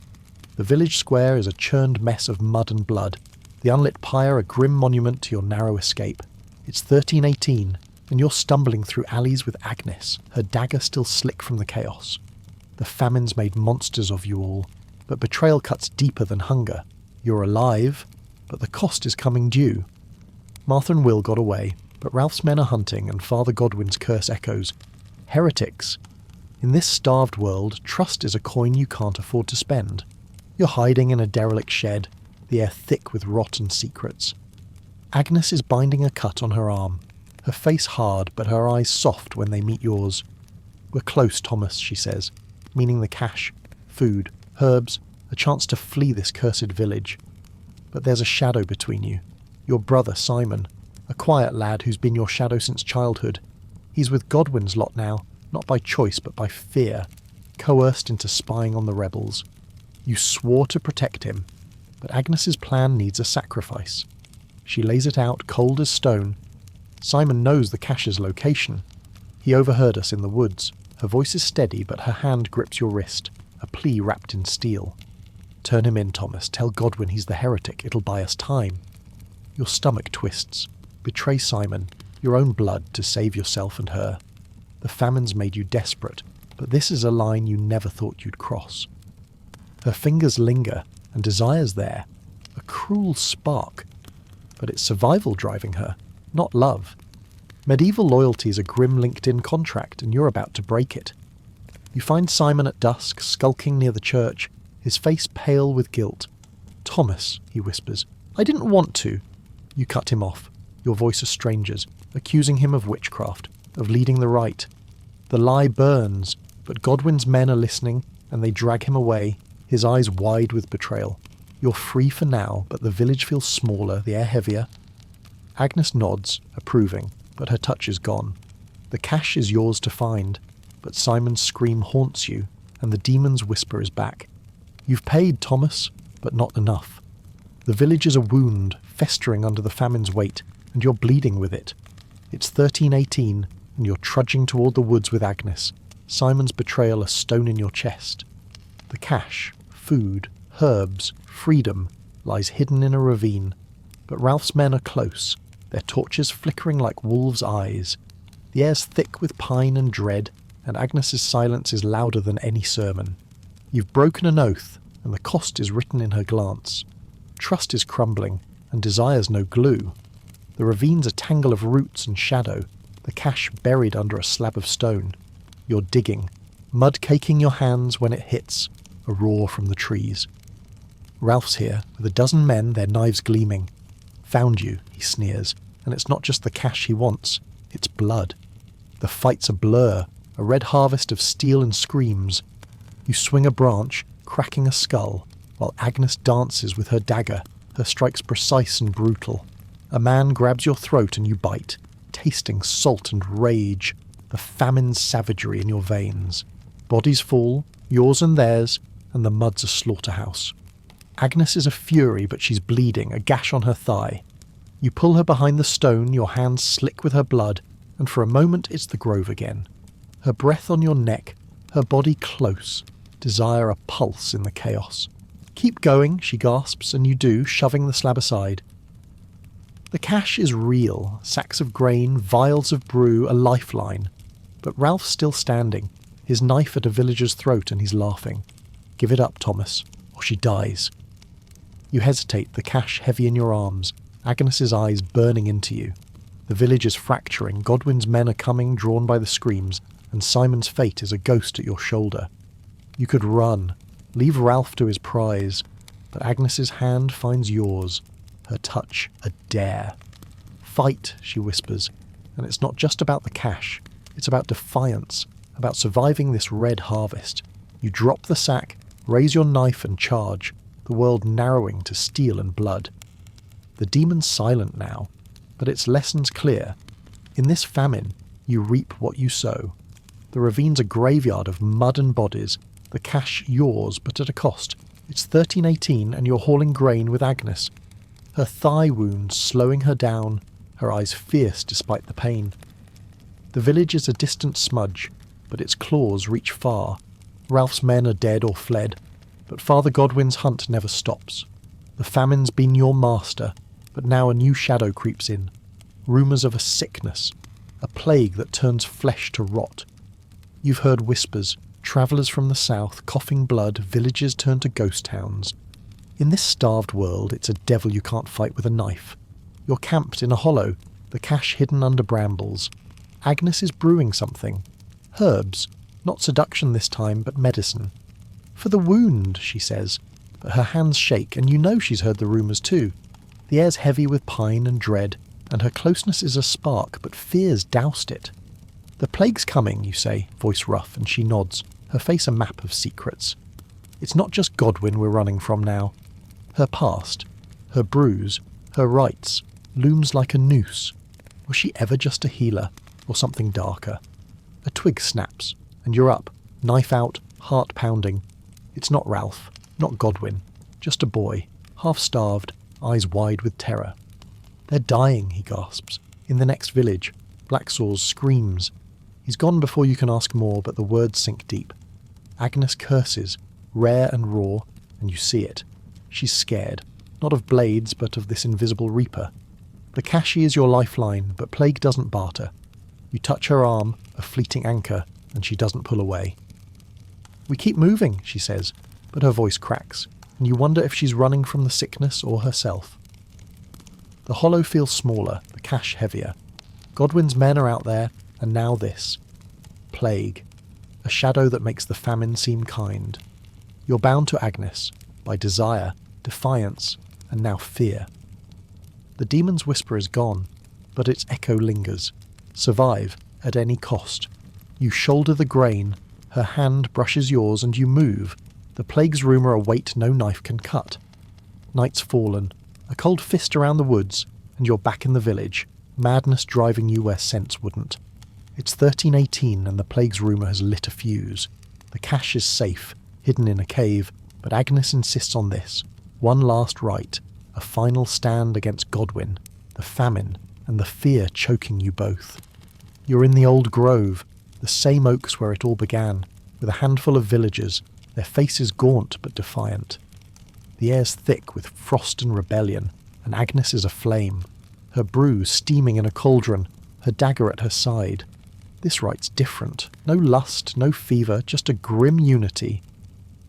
The village square is a churned mess of mud and blood, the unlit pyre a grim monument to your narrow escape. It's 1318, and you're stumbling through alleys with Agnes, her dagger still slick from the chaos. The famine's made monsters of you all, but betrayal cuts deeper than hunger. You're alive, but the cost is coming due. Martha and Will got away, but Ralph's men are hunting and Father Godwin's curse echoes. Heretics. In this starved world, trust is a coin you can't afford to spend. You're hiding in a derelict shed, the air thick with rot and secrets. Agnes is binding a cut on her arm, her face hard but her eyes soft when they meet yours. We're close, Thomas, she says, meaning the cash, food, herbs, a chance to flee this cursed village. But there's a shadow between you. Your brother, Simon, a quiet lad who's been your shadow since childhood. He's with Godwin's lot now, not by choice but by fear, coerced into spying on the rebels. You swore to protect him, but Agnes's plan needs a sacrifice. She lays it out cold as stone. Simon knows the cache's location. He overheard us in the woods. Her voice is steady, but her hand grips your wrist, a plea wrapped in steel. Turn him in, Thomas. Tell Godwin he's the heretic. It'll buy us time. Your stomach twists. Betray Simon, your own blood, to save yourself and her. The famine's made you desperate, but this is a line you never thought you'd cross. Her fingers linger, and desire's there, a cruel spark. But it's survival driving her, not love. Medieval loyalty's a grim linked-in contract, and you're about to break it. You find Simon at dusk, skulking near the church, his face pale with guilt. Thomas, he whispers, I didn't want to. You cut him off, your voice a stranger's, accusing him of witchcraft, of leading the right. The lie burns, but Godwin's men are listening, and they drag him away, his eyes wide with betrayal. You're free for now, but the village feels smaller, the air heavier. Agnes nods, approving, but her touch is gone. The cache is yours to find, but Simon's scream haunts you, and the demon's whisper is back. You've paid, Thomas, but not enough. The village is a wound, festering under the famine's weight, and you're bleeding with it. It's 1318, and you're trudging toward the woods with Agnes, Simon's betrayal a stone in your chest. The cache, food, herbs, freedom, lies hidden in a ravine, but Ralph's men are close, their torches flickering like wolves' eyes. The air's thick with pine and dread, and Agnes's silence is louder than any sermon. You've broken an oath, and the cost is written in her glance. Trust is crumbling, and desire's no glue. The ravine's a tangle of roots and shadow, the cache buried under a slab of stone. You're digging, mud caking your hands when it hits, a roar from the trees. Ralph's here, with a dozen men, their knives gleaming. Found you, he sneers, and it's not just the cache he wants, it's blood. The fight's a blur, a red harvest of steel and screams. You swing a branch, cracking a skull, while Agnes dances with her dagger, her strikes precise and brutal. A man grabs your throat and you bite, tasting salt and rage, the famine's savagery in your veins. Bodies fall, yours and theirs, and the mud's a slaughterhouse. Agnes is a fury, but she's bleeding, a gash on her thigh. You pull her behind the stone, your hands slick with her blood, and for a moment it's the grove again. Her breath on your neck, her body close, desire a pulse in the chaos. "Keep going," she gasps, and you do, shoving the slab aside. The cache is real, sacks of grain, vials of brew, a lifeline. But Ralph's still standing, his knife at a villager's throat, and he's laughing. "Give it up, Thomas, or she dies." You hesitate, the cache heavy in your arms, Agnes's eyes burning into you. The village is fracturing, Godwin's men are coming, drawn by the screams, and Simon's fate is a ghost at your shoulder. You could run, leave Ralph to his prize, but Agnes's hand finds yours, her touch a dare. "Fight," she whispers, and it's not just about the cache, it's about defiance, about surviving this red harvest. You drop the sack, raise your knife and charge, the world narrowing to steel and blood. The demon's silent now, but its lessons clear. In this famine, you reap what you sow. The ravine's a graveyard of mud and bodies, the cache yours, but at a cost. It's 1318 and you're hauling grain with Agnes. Her thigh wound slowing her down, her eyes fierce despite the pain. The village is a distant smudge, but its claws reach far. Ralph's men are dead or fled, but Father Godwin's hunt never stops. The famine's been your master, but now a new shadow creeps in. Rumours of a sickness, a plague that turns flesh to rot. You've heard whispers, travellers from the south, coughing blood, villages turn to ghost towns. In this starved world, it's a devil you can't fight with a knife. You're camped in a hollow, the cache hidden under brambles. Agnes is brewing something. Herbs, not seduction this time, but medicine. "For the wound," she says, but her hands shake, and you know she's heard the rumours too. The air's heavy with pine and dread, and her closeness is a spark, but fears doused it. "The plague's coming," you say, voice rough, and she nods, her face a map of secrets. It's not just Godwin we're running from now. Her past, her bruise, her rights, looms like a noose. Was she ever just a healer, or something darker? A twig snaps, and you're up, knife out, heart pounding. It's not Ralph, not Godwin, just a boy, half-starved, eyes wide with terror. "They're dying," he gasps. "In the next village." Blacksaw's screams. He's gone before you can ask more, but the words sink deep. Agnes curses, rare and raw, and you see it. She's scared, not of blades, but of this invisible reaper. The cache is your lifeline, but plague doesn't barter. You touch her arm, a fleeting anchor, and she doesn't pull away. "We keep moving," she says, but her voice cracks, and you wonder if she's running from the sickness or herself. The hollow feels smaller, the cache heavier. Godwin's men are out there, and now this. Plague. A shadow that makes the famine seem kind. You're bound to Agnes, by desire, defiance, and now fear. The demon's whisper is gone, but its echo lingers. Survive, at any cost. You shoulder the grain, her hand brushes yours, and you move. The plague's rumour a weight no knife can cut. Night's fallen, a cold fist around the woods, and you're back in the village, madness driving you where sense wouldn't. It's 1318 and the plague's rumour has lit a fuse. The cache is safe, hidden in a cave, but Agnes insists on this. One last rite, a final stand against Godwin, the famine, and the fear choking you both. You're in the old grove, the same oaks where it all began, with a handful of villagers, their faces gaunt but defiant. The air's thick with frost and rebellion, and Agnes is aflame, her brew steaming in a cauldron, her dagger at her side. This rite's different. No lust, no fever, just a grim unity.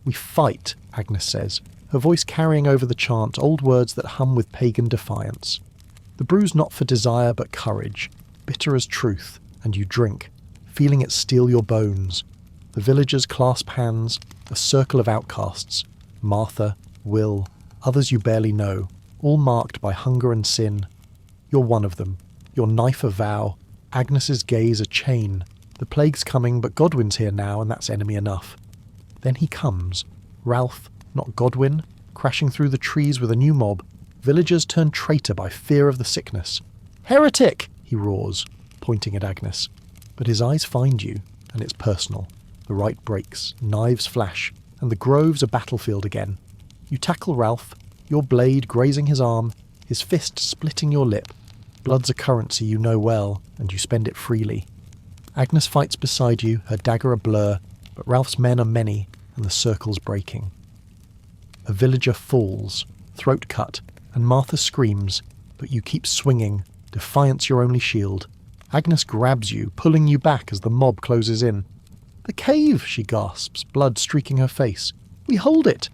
"We fight," Agnes says, her voice carrying over the chant old words that hum with pagan defiance. The brew's not for desire but courage, bitter as truth, and you drink, feeling it steal your bones. The villagers clasp hands, a circle of outcasts. Martha, Will, others you barely know, all marked by hunger and sin. You're one of them, your knife a vow, Agnes's gaze a chain. The plague's coming, but Godwin's here now, and that's enemy enough. Then he comes, Ralph, not Godwin, crashing through the trees with a new mob. Villagers turn traitor by fear of the sickness. "Heretic!" he roars, pointing at Agnes. But his eyes find you, and it's personal. The rite breaks, knives flash, and the grove's a battlefield again. You tackle Ralph, your blade grazing his arm, his fist splitting your lip. Blood's a currency you know well, and you spend it freely. Agnes fights beside you, her dagger a blur, but Ralph's men are many, and the circle's breaking. A villager falls, throat cut, and Martha screams, but you keep swinging, defiance your only shield. Agnes grabs you, pulling you back as the mob closes in. "The cave!" she gasps, blood streaking her face. "We hold it!"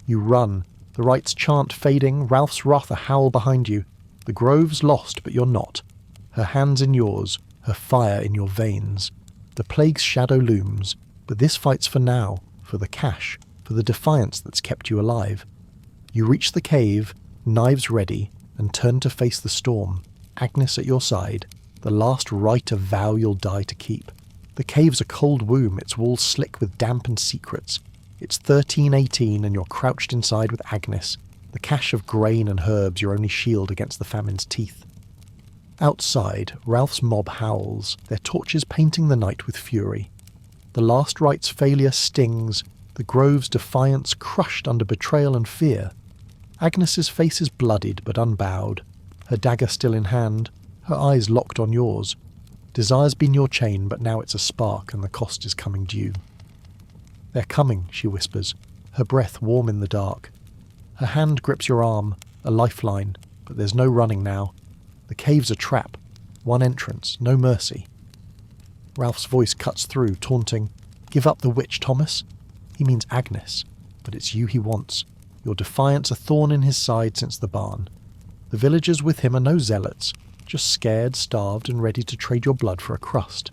You run, the right's chant fading, Ralph's wrath a howl behind you. The grove's lost, but you're not. Her hands in yours, her fire in your veins. The plague's shadow looms, but this fight's for now, for the cash, for the defiance that's kept you alive. You reach the cave, knives ready, and turn to face the storm, Agnes at your side, the last rite of vow you'll die to keep. The cave's a cold womb, its walls slick with damp and secrets. It's 1318 and you're crouched inside with Agnes, the cache of grain and herbs your only shield against the famine's teeth. Outside, Ralph's mob howls, their torches painting the night with fury. The last rite's failure stings, the grove's defiance crushed under betrayal and fear. Agnes's face is bloodied but unbowed, her dagger still in hand, her eyes locked on yours. Desire's been your chain, but now it's a spark and the cost is coming due. "They're coming," she whispers, her breath warm in the dark. Her hand grips your arm, a lifeline, but there's no running now. The cave's a trap, one entrance, no mercy. Ralph's voice cuts through, taunting, "Give up the witch, Thomas." He means Agnes, but it's you he wants. Your defiance a thorn in his side since the barn. The villagers with him are no zealots, just scared, starved, and ready to trade your blood for a crust.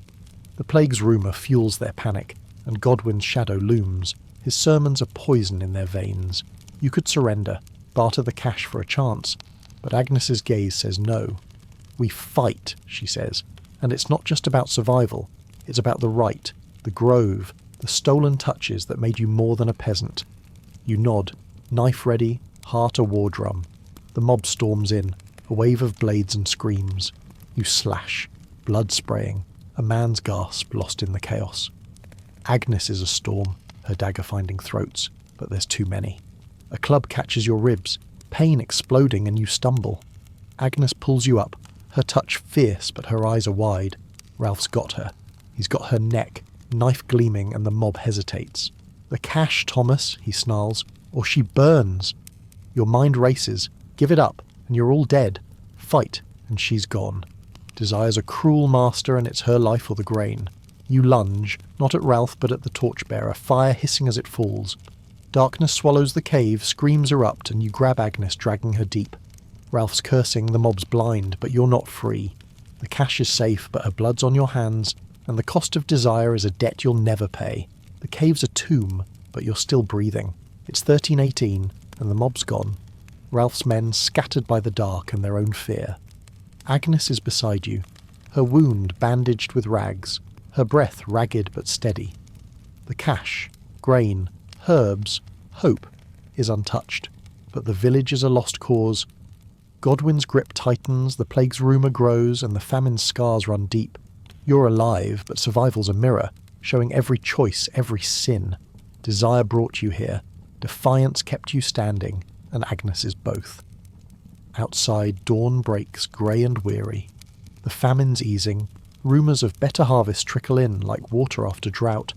The plague's rumour fuels their panic, and Godwin's shadow looms. His sermons are poison in their veins. You could surrender, barter the cash for a chance, but Agnes's gaze says no. "We fight," she says, and it's not just about survival, it's about the right, the grove, the stolen touches that made you more than a peasant. You nod, knife ready, heart a war drum. The mob storms in, a wave of blades and screams. You slash, blood spraying, a man's gasp lost in the chaos. Agnes is a storm, her dagger finding throats, but there's too many. A club catches your ribs, pain exploding, and you stumble. Agnes pulls you up, her touch fierce, but her eyes are wide. Ralph's got her. He's got her neck, knife gleaming, and the mob hesitates. "The cash, Thomas," he snarls, "or she burns." Your mind races. Give it up, and you're all dead. Fight, and she's gone. Desire's a cruel master, and it's her life or the grain. You lunge, not at Ralph but at the torchbearer, fire hissing as it falls. Darkness swallows the cave, screams erupt, and you grab Agnes, dragging her deep. Ralph's cursing, the mob's blind, but you're not free. The cash is safe, but her blood's on your hands, and the cost of desire is a debt you'll never pay. The cave's a tomb, but you're still breathing. It's 1318, and the mob's gone. Ralph's men scattered by the dark and their own fear. Agnes is beside you, her wound bandaged with rags, her breath ragged but steady. The cash, grain, herbs, hope is untouched, but the village is a lost cause. Godwin's grip tightens, the plague's rumour grows, and the famine's scars run deep. You're alive, but survival's a mirror, showing every choice, every sin. Desire brought you here, defiance kept you standing, and Agnes is both. Outside, dawn breaks, grey and weary. The famine's easing, rumours of better harvest trickle in like water after drought.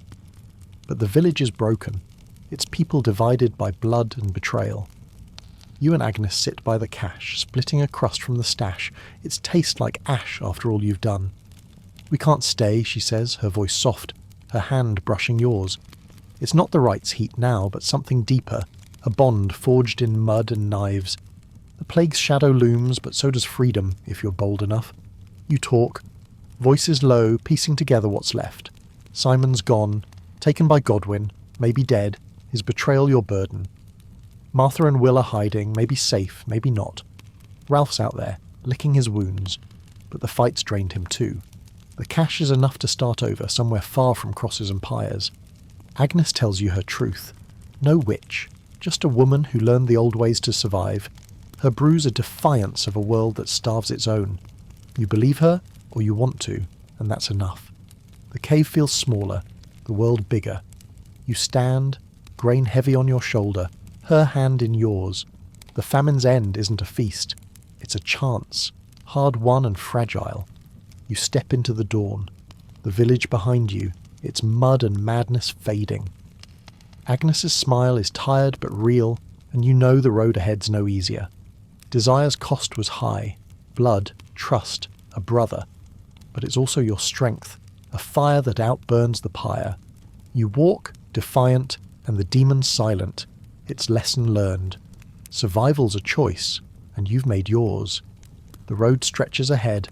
But the village is broken, its people divided by blood and betrayal. You and Agnes sit by the cache, splitting a crust from the stash, its taste like ash after all you've done. "We can't stay," she says, her voice soft, her hand brushing yours. It's not the right's heat now, but something deeper, a bond forged in mud and knives. The plague's shadow looms, but so does freedom, if you're bold enough. You talk, voices low, piecing together what's left. Simon's gone, taken by Godwin, maybe dead, his betrayal your burden. Martha and Will are hiding, maybe safe, maybe not. Ralph's out there, licking his wounds, but the fight's drained him too. The cache is enough to start over, somewhere far from crosses and pyres. Agnes tells you her truth. No witch, just a woman who learned the old ways to survive. Her bruise a defiance of a world that starves its own. You believe her, or you want to, and that's enough. The cave feels smaller, the world bigger. You stand, grain heavy on your shoulder, her hand in yours. The famine's end isn't a feast. It's a chance, hard-won and fragile. You step into the dawn. The village behind you, its mud and madness fading. Agnes's smile is tired but real, and you know the road ahead's no easier. Desire's cost was high. Blood, trust, a brother. But it's also your strength, a fire that outburns the pyre. You walk, defiant, and the demon's silent. It's lesson learned. Survival's a choice, and you've made yours. The road stretches ahead,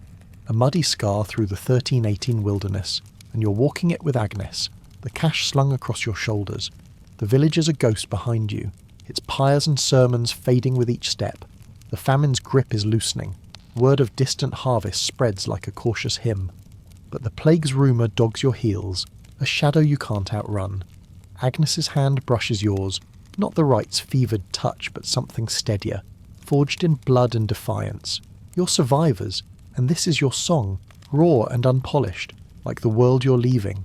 a muddy scar through the 1318 wilderness, and you're walking it with Agnes, the cash slung across your shoulders. The village is a ghost behind you, its pyres and sermons fading with each step. The famine's grip is loosening. Word of distant harvest spreads like a cautious hymn. But the plague's rumour dogs your heels, a shadow you can't outrun. Agnes's hand brushes yours, not the right's fevered touch, but something steadier, forged in blood and defiance. You're survivors, and this is your song, raw and unpolished, like the world you're leaving.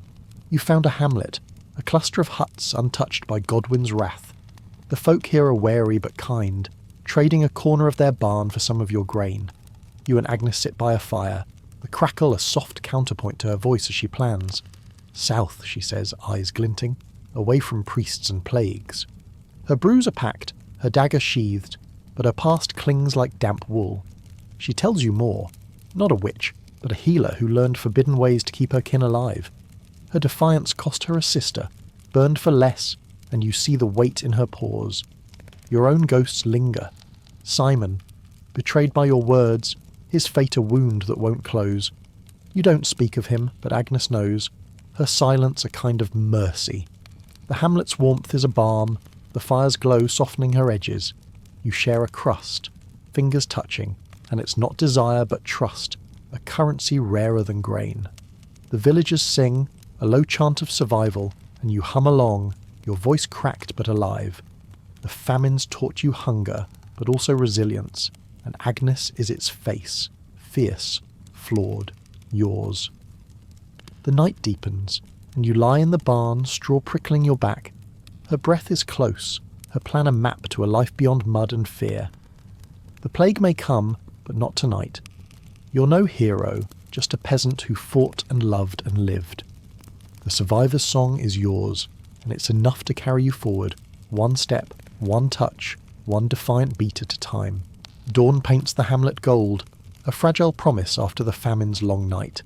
You found a hamlet, a cluster of huts untouched by Godwin's wrath. The folk here are wary but kind, trading a corner of their barn for some of your grain. You and Agnes sit by a fire, the crackle a soft counterpoint to her voice as she plans. South, she says, eyes glinting, away from priests and plagues. Her brews are packed, her dagger sheathed, but her past clings like damp wool. She tells you more. Not a witch, but a healer who learned forbidden ways to keep her kin alive. Her defiance cost her a sister, burned for less, and you see the weight in her pores. Your own ghosts linger. Simon, betrayed by your words, his fate a wound that won't close. You don't speak of him, but Agnes knows. Her silence a kind of mercy. The hamlet's warmth is a balm, the fire's glow softening her edges. You share a crust, fingers touching, and it's not desire but trust, a currency rarer than grain. The villagers sing, a low chant of survival, and you hum along, your voice cracked but alive. The famine's taught you hunger, but also resilience, and Agnes is its face, fierce, flawed, yours. The night deepens, and you lie in the barn, straw prickling your back. Her breath is close, her plan a map to a life beyond mud and fear. The plague may come, but not tonight. You're no hero, just a peasant who fought and loved and lived. The survivor's song is yours, and it's enough to carry you forward, one step, one touch, one defiant beat at a time. Dawn paints the hamlet gold, a fragile promise after the famine's long night.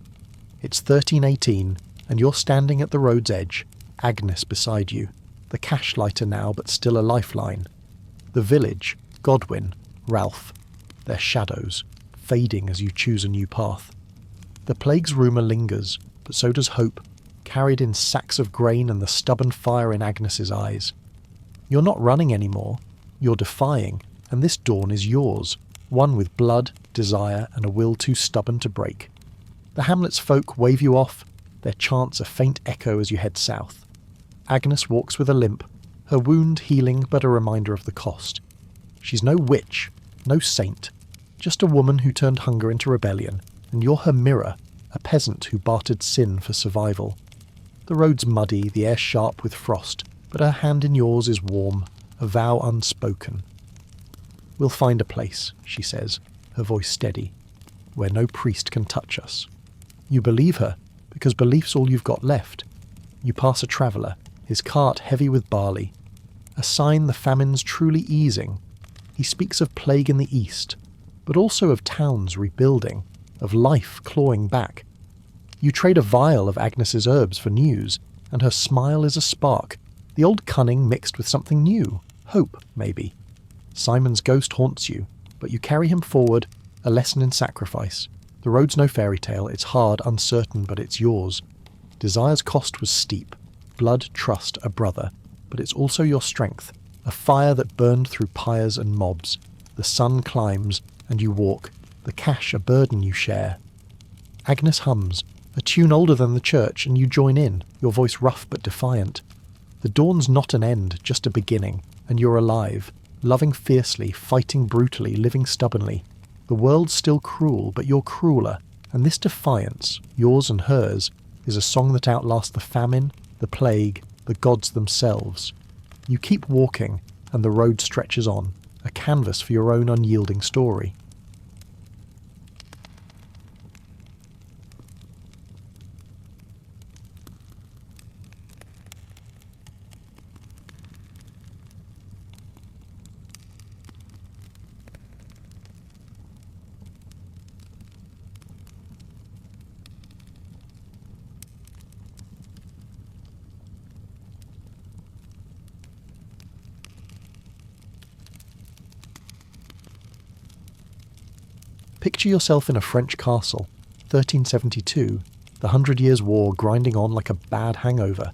It's 1318, and you're standing at the road's edge, Agnes beside you, the cash lighter now but still a lifeline. The village, Godwin, Ralph, their shadows, fading as you choose a new path. The plague's rumour lingers, but so does hope, carried in sacks of grain and the stubborn fire in Agnes's eyes. You're not running anymore, you're defying, and this dawn is yours, one with blood, desire, and a will too stubborn to break. The hamlet's folk wave you off, their chants a faint echo as you head south. Agnes walks with a limp, her wound healing but a reminder of the cost. She's no witch, no saint, just a woman who turned hunger into rebellion, and you're her mirror, a peasant who bartered sin for survival. The road's muddy, the air sharp with frost, but her hand in yours is warm, a vow unspoken. We'll find a place, she says, her voice steady, where no priest can touch us. You believe her, because belief's all you've got left. You pass a traveller, his cart heavy with barley, a sign the famine's truly easing. He speaks of plague in the east, but also of towns rebuilding, of life clawing back. You trade a vial of Agnes's herbs for news, and her smile is a spark, the old cunning mixed with something new, hope, maybe. Simon's ghost haunts you, but you carry him forward, a lesson in sacrifice. The road's no fairy tale, it's hard, uncertain, but it's yours. Desire's cost was steep, blood, trust, a brother, but it's also your strength, a fire that burned through pyres and mobs. The sun climbs, and you walk, the cash a burden you share. Agnes hums, a tune older than the church, and you join in, your voice rough but defiant. The dawn's not an end, just a beginning, and you're alive, loving fiercely, fighting brutally, living stubbornly. The world's still cruel, but you're crueler, and this defiance, yours and hers, is a song that outlasts the famine, the plague, the gods themselves. You keep walking, and the road stretches on, a canvas for your own unyielding story. Picture yourself in a French castle, 1372, the 100 Years' War grinding on like a bad hangover.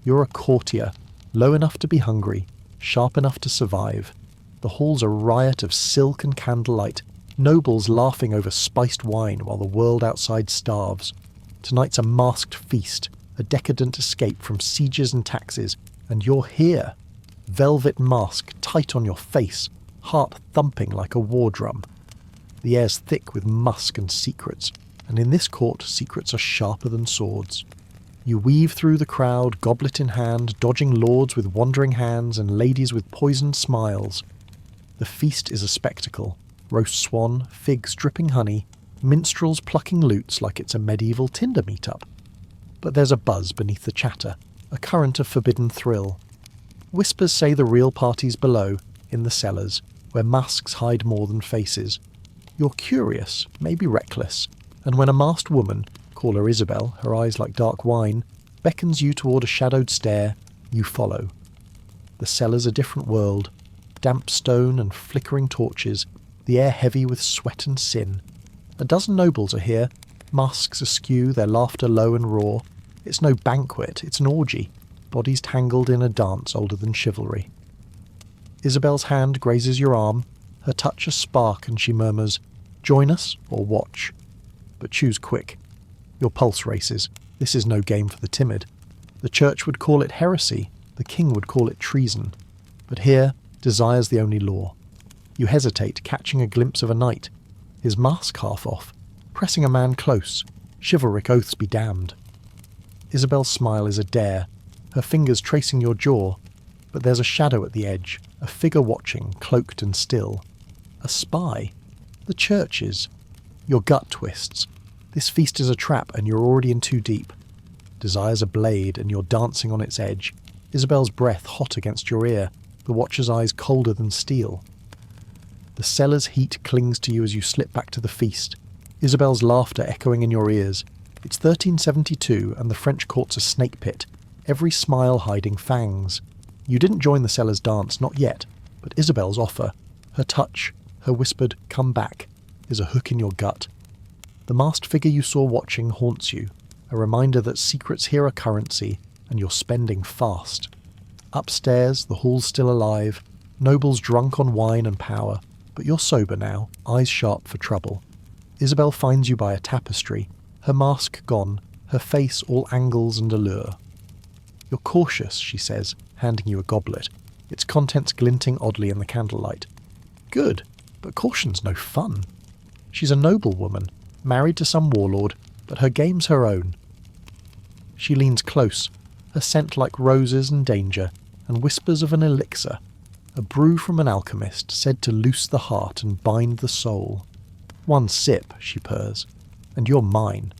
You're a courtier, low enough to be hungry, sharp enough to survive. The hall's a riot of silk and candlelight, nobles laughing over spiced wine while the world outside starves. Tonight's a masked feast, a decadent escape from sieges and taxes, and you're here. Velvet mask tight on your face, heart thumping like a war drum. The air's thick with musk and secrets, and in this court secrets are sharper than swords. You weave through the crowd, goblet in hand, dodging lords with wandering hands and ladies with poisoned smiles. The feast is a spectacle. Roast swan, figs dripping honey, minstrels plucking lutes like it's a medieval Tinder meetup. But there's a buzz beneath the chatter, a current of forbidden thrill. Whispers say the real party's below, in the cellars, where masks hide more than faces. You're curious, maybe reckless, and when a masked woman, call her Isabel, her eyes like dark wine, beckons you toward a shadowed stair, you follow. The cellar's a different world, damp stone and flickering torches, the air heavy with sweat and sin. A dozen nobles are here, masks askew, their laughter low and raw. It's no banquet, it's an orgy, bodies tangled in a dance older than chivalry. Isabel's hand grazes your arm, her touch a spark, and she murmurs, "Join us or watch." But choose quick. Your pulse races. This is no game for the timid. The church would call it heresy, the king would call it treason. But here, desire's the only law. You hesitate, catching a glimpse of a knight, his mask half off, pressing a man close, chivalric oaths be damned. Isabel's smile is a dare, her fingers tracing your jaw, but there's a shadow at the edge, a figure watching, cloaked and still. A spy. The church is. Your gut twists. This feast is a trap and you're already in too deep. Desire's a blade and you're dancing on its edge. Isabel's breath hot against your ear, the watcher's eyes colder than steel. The cellar's heat clings to you as you slip back to the feast. Isabel's laughter echoing in your ears. It's 1372 and the French court's a snake pit, every smile hiding fangs. You didn't join the cellar's dance, not yet, but Isabel's offer, her touch, her whispered, "Come back," is a hook in your gut. The masked figure you saw watching haunts you, a reminder that secrets here are currency, and you're spending fast. Upstairs, the hall's still alive, nobles drunk on wine and power, but you're sober now, eyes sharp for trouble. Isabel finds you by a tapestry, her mask gone, her face all angles and allure. You're cautious, she says, handing you a goblet, its contents glinting oddly in the candlelight. Good, but caution's no fun. She's a noble woman, married to some warlord, but her game's her own. She leans close, her scent like roses and danger, and whispers of an elixir, a brew from an alchemist said to loose the heart and bind the soul. "One sip," she purrs, "and you're mine."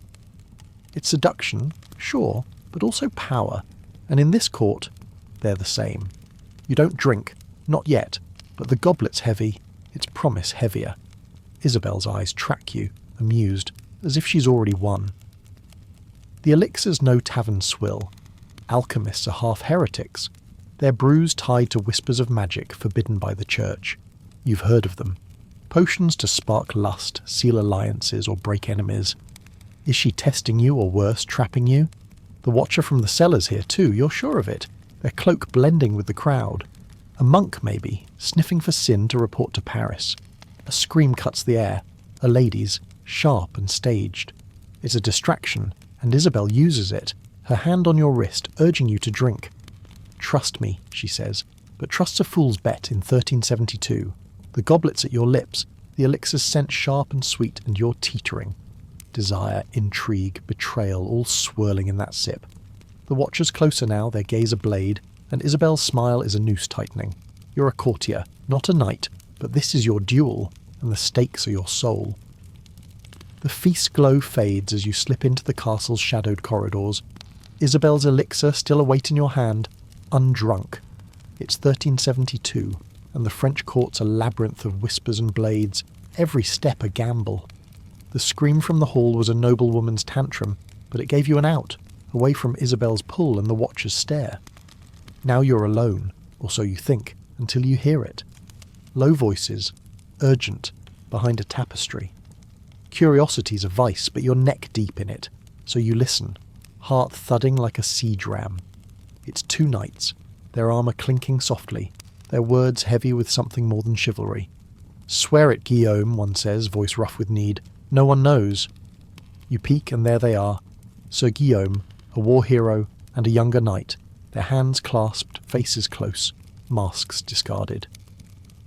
It's seduction, sure, but also power, and in this court, they're the same. You don't drink, not yet, but the goblet's heavy, its promise heavier. Isabel's eyes track you, amused, as if she's already won. The elixir's no tavern swill. Alchemists are half heretics. Their brews tied to whispers of magic forbidden by the church. You've heard of them. Potions to spark lust, seal alliances, or break enemies. Is she testing you, or worse, trapping you? The watcher from the cellars here too, you're sure of it. Their cloak blending with the crowd. A monk, maybe, sniffing for sin to report to Paris. A scream cuts the air. A lady's, sharp and staged. It's a distraction, and Isabel uses it, her hand on your wrist, urging you to drink. "Trust me," she says, but trust's a fool's bet in 1372. The goblet's at your lips, the elixir's scent sharp and sweet, and you're teetering. Desire, intrigue, betrayal, all swirling in that sip. The watcher's closer now, their gaze a blade, and Isabel's smile is a noose tightening. You're a courtier, not a knight, but this is your duel, and the stakes are your soul. The feast glow fades as you slip into the castle's shadowed corridors. Isabel's elixir still a weight in your hand, undrunk. It's 1372, and the French court's a labyrinth of whispers and blades, every step a gamble. The scream from the hall was a noblewoman's tantrum, but it gave you an out, away from Isabel's pull and the watcher's stare. Now you're alone, or so you think, until you hear it. Low voices, urgent, behind a tapestry. Curiosity's a vice, but you're neck deep in it, so you listen, heart thudding like a siege ram. It's two knights, their armour clinking softly, their words heavy with something more than chivalry. "Swear it, Guillaume," one says, voice rough with need. "No one knows." You peek, and there they are, Sir Guillaume, a war hero, and a younger knight, their hands clasped, faces close, masks discarded.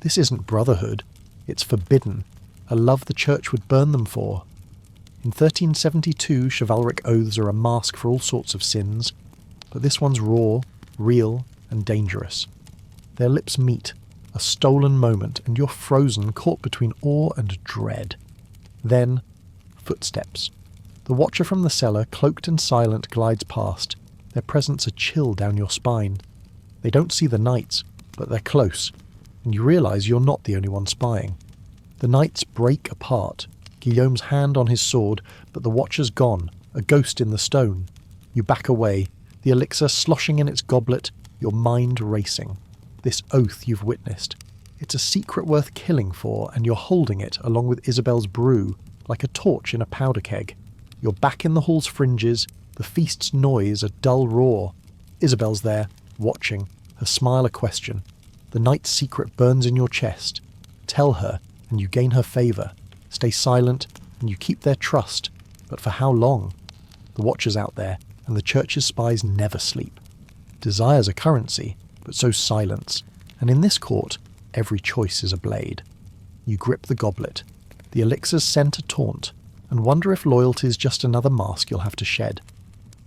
This isn't brotherhood, it's forbidden, a love the church would burn them for. In 1372, chivalric oaths are a mask for all sorts of sins, but this one's raw, real, and dangerous. Their lips meet, a stolen moment, and you're frozen, caught between awe and dread. Then, footsteps. The watcher from the cellar, cloaked and silent, glides past, their presence a chill down your spine. They don't see the knights, but they're close, and you realise you're not the only one spying. The knights break apart, Guillaume's hand on his sword, but the watcher's gone, a ghost in the stone. You back away, the elixir sloshing in its goblet, your mind racing. This oath you've witnessed. It's a secret worth killing for, and you're holding it along with Isabel's brew, like a torch in a powder keg. You're back in the hall's fringes, the feast's noise a dull roar. Isabel's there, watching, her smile a question. The night's secret burns in your chest. Tell her, and you gain her favour. Stay silent, and you keep their trust. But for how long? The watcher's out there, and the church's spies never sleep. Desire's a currency, but so's silence, and in this court, every choice is a blade. You grip the goblet. The elixir's scent a taunt, and wonder if loyalty's just another mask you'll have to shed.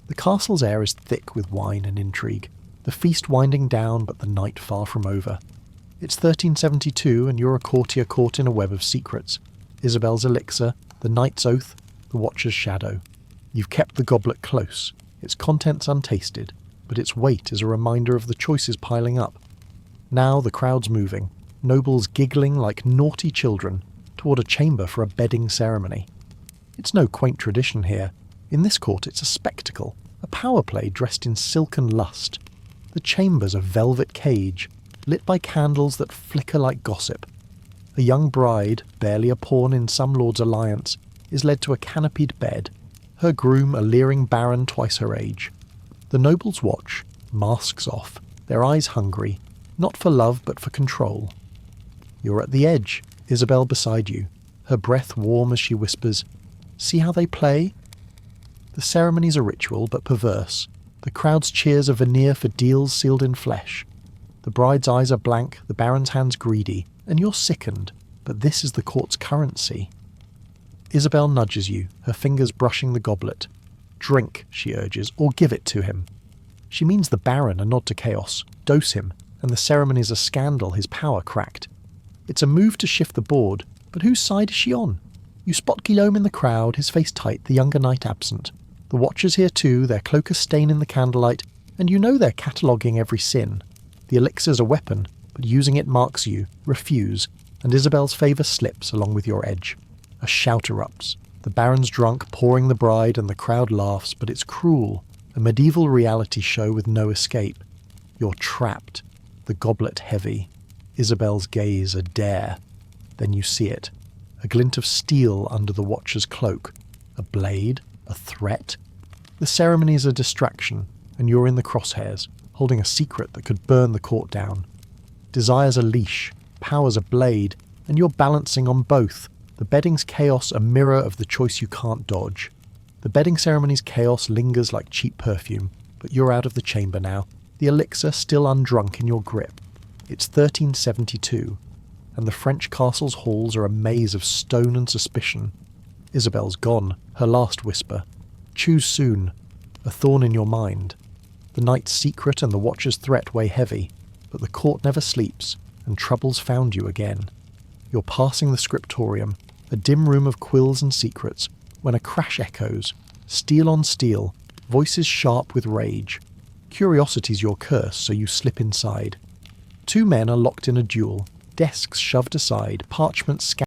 The castle's air is thick with wine and intrigue, the feast winding down but the night far from over. It's 1372 and you're a courtier caught in a web of secrets. Isabel's elixir, the knight's oath, the watcher's shadow. You've kept the goblet close, its contents untasted, but its weight is a reminder of the choices piling up. Now the crowd's moving, nobles giggling like naughty children, toward a chamber for a bedding ceremony. It's no quaint tradition here. In this court it's a spectacle, a power play dressed in silken lust. The chamber's a velvet cage, lit by candles that flicker like gossip. A young bride, barely a pawn in some lord's alliance, is led to a canopied bed, her groom a leering baron twice her age. The nobles watch, masks off, their eyes hungry, not for love but for control. You're at the edge, Isabel beside you, her breath warm as she whispers, "See how they play?" The ceremony's a ritual, but perverse. The crowd's cheers a veneer for deals sealed in flesh. The bride's eyes are blank, the baron's hands greedy, and you're sickened, but this is the court's currency. Isabel nudges you, her fingers brushing the goblet. "Drink," she urges, "or give it to him." She means the baron, a nod to chaos. Dose him, and the ceremony's a scandal, his power cracked. It's a move to shift the board, but whose side is she on? You spot Guillaume in the crowd, his face tight, the younger knight absent. The watchers here too, their cloak a stain in the candlelight, and you know they're cataloguing every sin. The elixir's a weapon, but using it marks you, refuse, and Isabel's favour slips along with your edge. A shout erupts. The baron's drunk, pouring the bride, and the crowd laughs, but it's cruel, a medieval reality show with no escape. You're trapped, the goblet heavy, Isabel's gaze a dare. Then you see it. A glint of steel under the watcher's cloak. A blade? A threat? The ceremony's a distraction, and you're in the crosshairs, holding a secret that could burn the court down. Desire's a leash, power's a blade, and you're balancing on both. The bedding's chaos a mirror of the choice you can't dodge. The bedding ceremony's chaos lingers like cheap perfume, but you're out of the chamber now, the elixir still undrunk in your grip. It's 1372. And the French castle's halls are a maze of stone and suspicion. Isabel's gone, her last whisper. Choose soon, a thorn in your mind. The night's secret and the watcher's threat weigh heavy, but the court never sleeps, and trouble's found you again. You're passing the scriptorium, a dim room of quills and secrets, when a crash echoes, steel on steel, voices sharp with rage. Curiosity's your curse, so you slip inside. Two men are locked in a duel, desks shoved aside, parchments scattered.